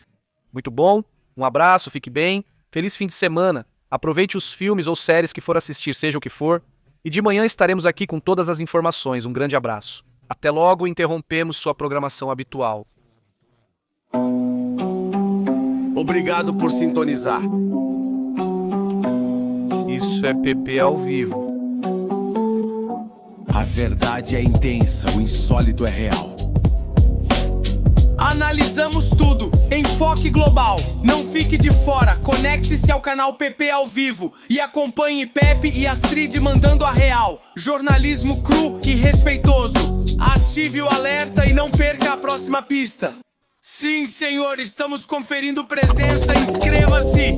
Muito bom, um abraço, fique bem. Feliz fim de semana. Aproveite os filmes ou séries que for assistir, seja o que for. E de manhã estaremos aqui com todas as informações. Um grande abraço. Até logo, interrompemos sua programação habitual. Obrigado por sintonizar. Isso é PP ao vivo. A verdade é intensa, o insólito é real. Analisamos tudo, enfoque global. Não fique de fora, conecte-se ao canal PP ao vivo e acompanhe Pepe e Astrid mandando a real. Jornalismo cru e respeitoso. Ative o alerta e não perca a próxima pista. Sim, senhor, estamos conferindo presença, inscreva-se.